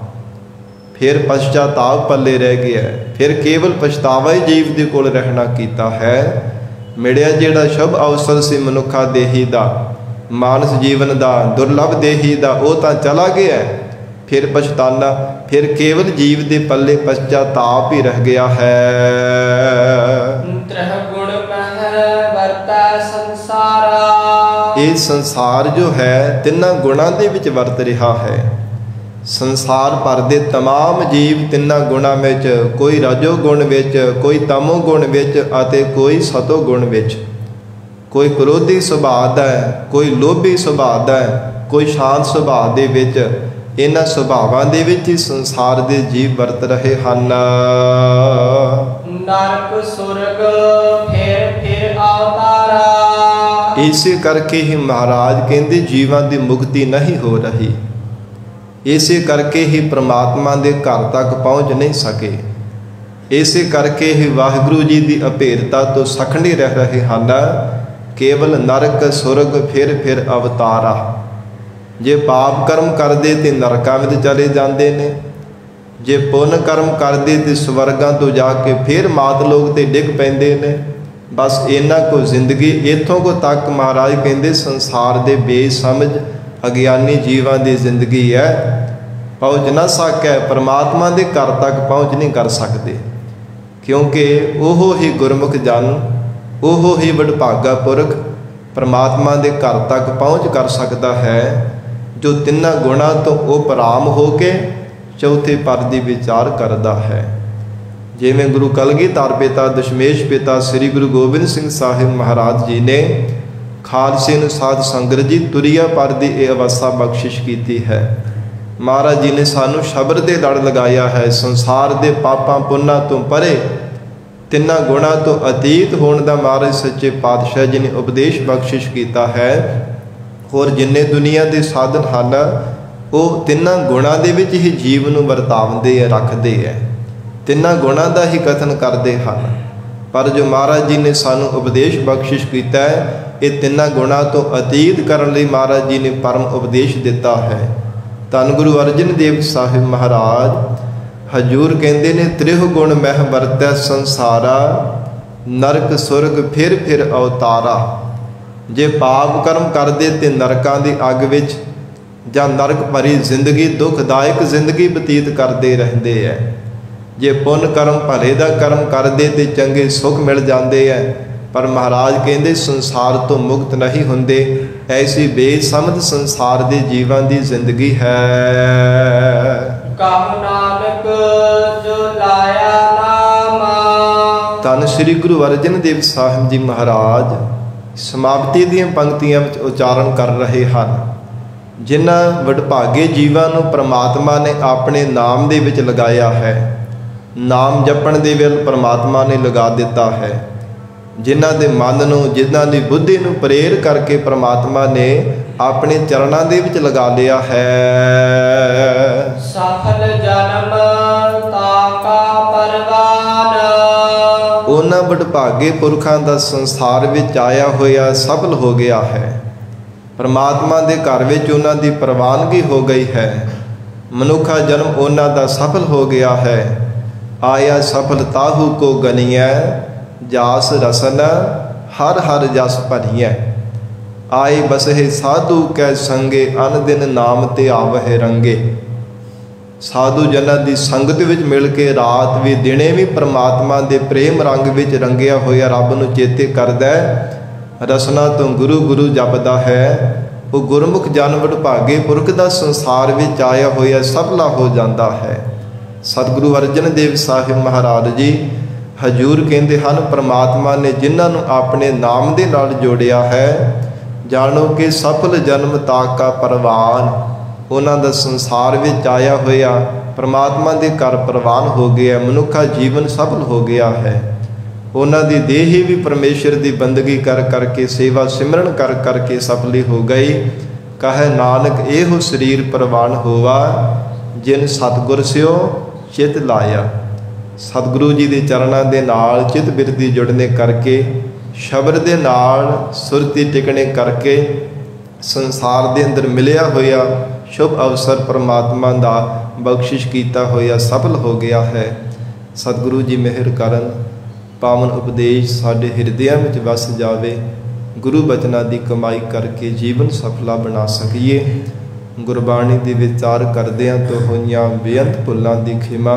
A: ਫਿਰ ਪਛਤਾਤਾਪ ਪੱਲੇ ਰਹਿ ਗਿਆ, ਫਿਰ ਕੇਵਲ ਪਛਤਾਵਾ ਹੀ ਜੀਵ ਦੇ ਕੋਲ ਰਹਿਣਾ ਕੀਤਾ ਹੈ। ਮਿਲਿਆ ਜਿਹੜਾ ਸ਼ੁਭ ਅਵਸਰ ਸੀ ਮਨੁੱਖਾ ਦੇਹੀ ਦਾ, ਮਾਨਸ ਜੀਵਨ ਦਾ, ਦੁਰਲਭ ਦੇਹੀ ਦਾ, ਉਹ ਤਾਂ ਚਲਾ ਗਿਆ। ਫਿਰ ਪਛਤਾਨਾ, ਫਿਰ ਕੇਵਲ ਜੀਵ ਦੇ ਪੱਲੇ ਪਛਤਾਤਾਪ ਹੀ ਰਹਿ ਗਿਆ ਹੈ।
B: ਤ੍ਰਿਗੁਣ ਮਹਿ ਵਰਤੈ ਸੰਸਾਰਾ।
A: ਇਹ ਸੰਸਾਰ ਜੋ ਹੈ ਤਿੰਨਾਂ ਗੁਣਾਂ ਦੇ ਵਿੱਚ ਵਰਤ ਰਿਹਾ ਹੈ। ਸੰਸਾਰ ਭਰ ਦੇ ਤਮਾਮ ਜੀਵ ਤਿੰਨਾਂ ਗੁਣਾਂ ਵਿੱਚ, ਕੋਈ ਰਜੋ ਗੁਣ ਵਿੱਚ, ਕੋਈ ਤਮੋ ਗੁਣ ਵਿੱਚ ਅਤੇ ਕੋਈ ਸਤੋ ਗੁਣ ਵਿੱਚ। ਕੋਈ ਕ੍ਰੋਧੀ ਸੁਭਾਅ ਦਾ ਹੈ, ਕੋਈ ਲੋਭੀ ਸੁਭਾਅ ਦਾ ਹੈ, ਕੋਈ ਸ਼ਾਂਤ ਸੁਭਾਅ ਦੇ ਵਿੱਚ। ਇਹਨਾਂ ਸੁਭਾਵਾਂ ਦੇ ਵਿੱਚ ਹੀ ਸੰਸਾਰ ਦੇ ਜੀਵ ਵਰਤ ਰਹੇ ਹਨ।
B: ਨਰਕ ਸੁਰਗ ਫਿਰ ਅਵਤਾਰਾ।
A: ਇਸੇ ਕਰਕੇ ਹੀ ਮਹਾਰਾਜ ਕਹਿੰਦੇ ਜੀਵਾਂ ਦੀ ਮੁਕਤੀ ਨਹੀਂ ਹੋ ਰਹੀ। ਇਸੇ ਕਰਕੇ ਹੀ ਪ੍ਰਮਾਤਮਾ ਦੇ ਘਰ ਤੱਕ ਪਹੁੰਚ ਨਹੀਂ ਸਕੇ। ਇਸੇ ਕਰਕੇ ਹੀ ਵਾਹਿਗੁਰੂ ਜੀ ਦੀ ਅਭੇਰਤਾ ਤੋਂ ਸਖਣੇ ਰਹਿ ਰਹੇ ਹਨ। केवल नरक सुरग फिर अवतारा। जे पाप कर्म करते तो नरकां विच चले जाते ने, जे पुण्य कर्म करते तो स्वर्गां तो जाके फिर मात लोग ते डिग पैंदे ने। बस इन्ना को जिंदगी इत्थों को तक महाराज कहते संसार दे बेसमझ अज्ञानी जीवां दी जिंदगी है। पहुँच ना सकै, परमात्मा दे घर तक पहुँच नहीं कर सकते, क्योंकि ओहो ही गुरमुख जन, ओहो ही वडभागा पुरख परमात्मा दे घर तक पहुँच कर सकता है जो तिन्ना गुणा तो उपराम होके चौथे पद दी विचार करता है। जिवें गुरु कलगीधर पिता दशमेश पिता श्री गुरु गोबिंद सिंह साहिब महाराज जी ने खालसे नूं साध संगत जी तुरिया पर दी ये अवस्था बख्शिश की है। महाराज जी ने सानू शब्द दे लड़ लगाया है, संसार दे पापां पुन्नां तो परे तिन्ना गुणा तो अतीत होने का महाराज सच्चे पातशाह जी ने उपदेश बख्शिश किया है। और जिन्ने दुनिया के साधन हैं वो तिन्ना गुणा दे विच ही जीव नूं वरतावंदे रखते हैं, तिन्ना गुणा का ही कथन करते हैं। पर जो महाराज जी ने सानू उपदेश बख्शिश किया है, ये तिन्ना गुणा तो अतीत करने लई महाराज जी ने परम उपदेश दिता है। धन गुरु अर्जन देव साहिब महाराज हजूर कहते ने त्रिह गुण मह वरतै संसारा, नरक सुरग फिर अवतारा। जे पाप कर्म करते तो नरकां दी अग विच जां नरक भरी जिंदगी दुखदायक जिंदगी बतीत करते रहते हैं। जे पुण्य कर्म भले का कर्म करते तो चंगे सुख मिल जाते हैं। पर महाराज कहते संसार तो मुक्त नहीं होंदे, ऐसी बेसमझ संसार के जीवां की जिंदगी है।
B: कहु नानक जो लाया नाम।
A: धन श्री गुरु अर्जन देव साहिब जी महाराज समाप्ति दीयां पंक्तियां विच उचारण कर रहे हैं। जिन्हां वडभागे जीवां नूं परमात्मा ने अपने नाम दे विच लगाया है, नाम जपण दे विल परमात्मा ने लगा दिता है। जिन्हां दे मन नूं, जिन्हां दी बुद्धि नूं प्रेर करके परमात्मा ने अपने चरणों दे विच लगा लिया है।
B: सफल जन्म ताका परवान।
A: उन्हां वडभागे पुरखां दा संसार विच आया होया सफल हो गया है। परमात्मा दे घर विच उन्हां दी प्रवानगी हो गई है। मनुखा जन्म उन्हां दा सफल हो गया है। आया सफल ताहू को गनिया, जास रसन हर हर जस भरिया। आए बसहे साधु कै संगे, अन दिन नाम ते आवहे रंगे। साधु जना की संगत विच मिल के रात भी दिने भी परमात्मा के प्रेम रंग विच रंगिया होया रब नूं चेते करदा है। रसना तो गुरु गुरु जपदा है। वो गुरमुख जन वडभागे पुरख दा संसार विच आया होया सफला हो जाता है। सतगुरु अर्जन देव साहिब महाराज जी हजूर कहते हैं परमात्मा ने जिन्हां नूं अपने नाम दे नाल जोड़िया है, जानो कि सफल जन्म ताक का परवान। उन्हां दा संसार विच आया होया परमात्मा दे घर प्रवान हो गया, मनुखा जीवन सफल हो गया है। उन्हां दी देह भी परमेश्वर की बंदगी कर करके सेवा सिमरन कर करके सफली हो गई। कहे नानक एहो शरीर प्रवान होवा, जिन सतगुर स्यो चित लाया। सतगुरु जी के चरणों के नाल चित बिरती जुड़ने करके, शब्द के नाल सुरती टिकने करके संसार के अंदर मिलिया होया शुभ अवसर परमात्मा का बख्शिश किया होया सफल हो गया है। सतगुरु जी मेहर करन, पावन उपदेश साडे हिरदियां विच वस जावे। गुरु बचना की कमाई करके जीवन सफला बना सकीए। गुरबाणी के विचार करदियां तो होइयां बेअंत भुलां दी खिमा।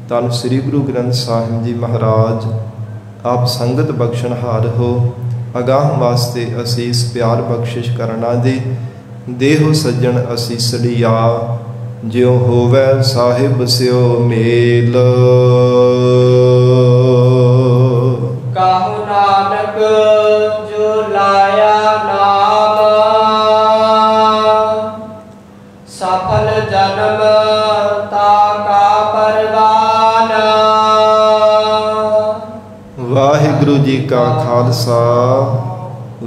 A: धन श्री गुरु ग्रंथ साहिब जी महाराज आप संगत बख्शनहार हो। अगाह वास्ते असीस प्यार बख्शिश करना जी। देहो सज्जन असीसड़िया, ज्यों होवै साहिब स्यो मेल।
B: कहु नानक जो लाया नाम, सफल जन्म ताका परवान।
A: वाहिगुरु जी का खालसा,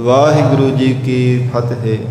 A: वाहिगुरु जी की फतेह।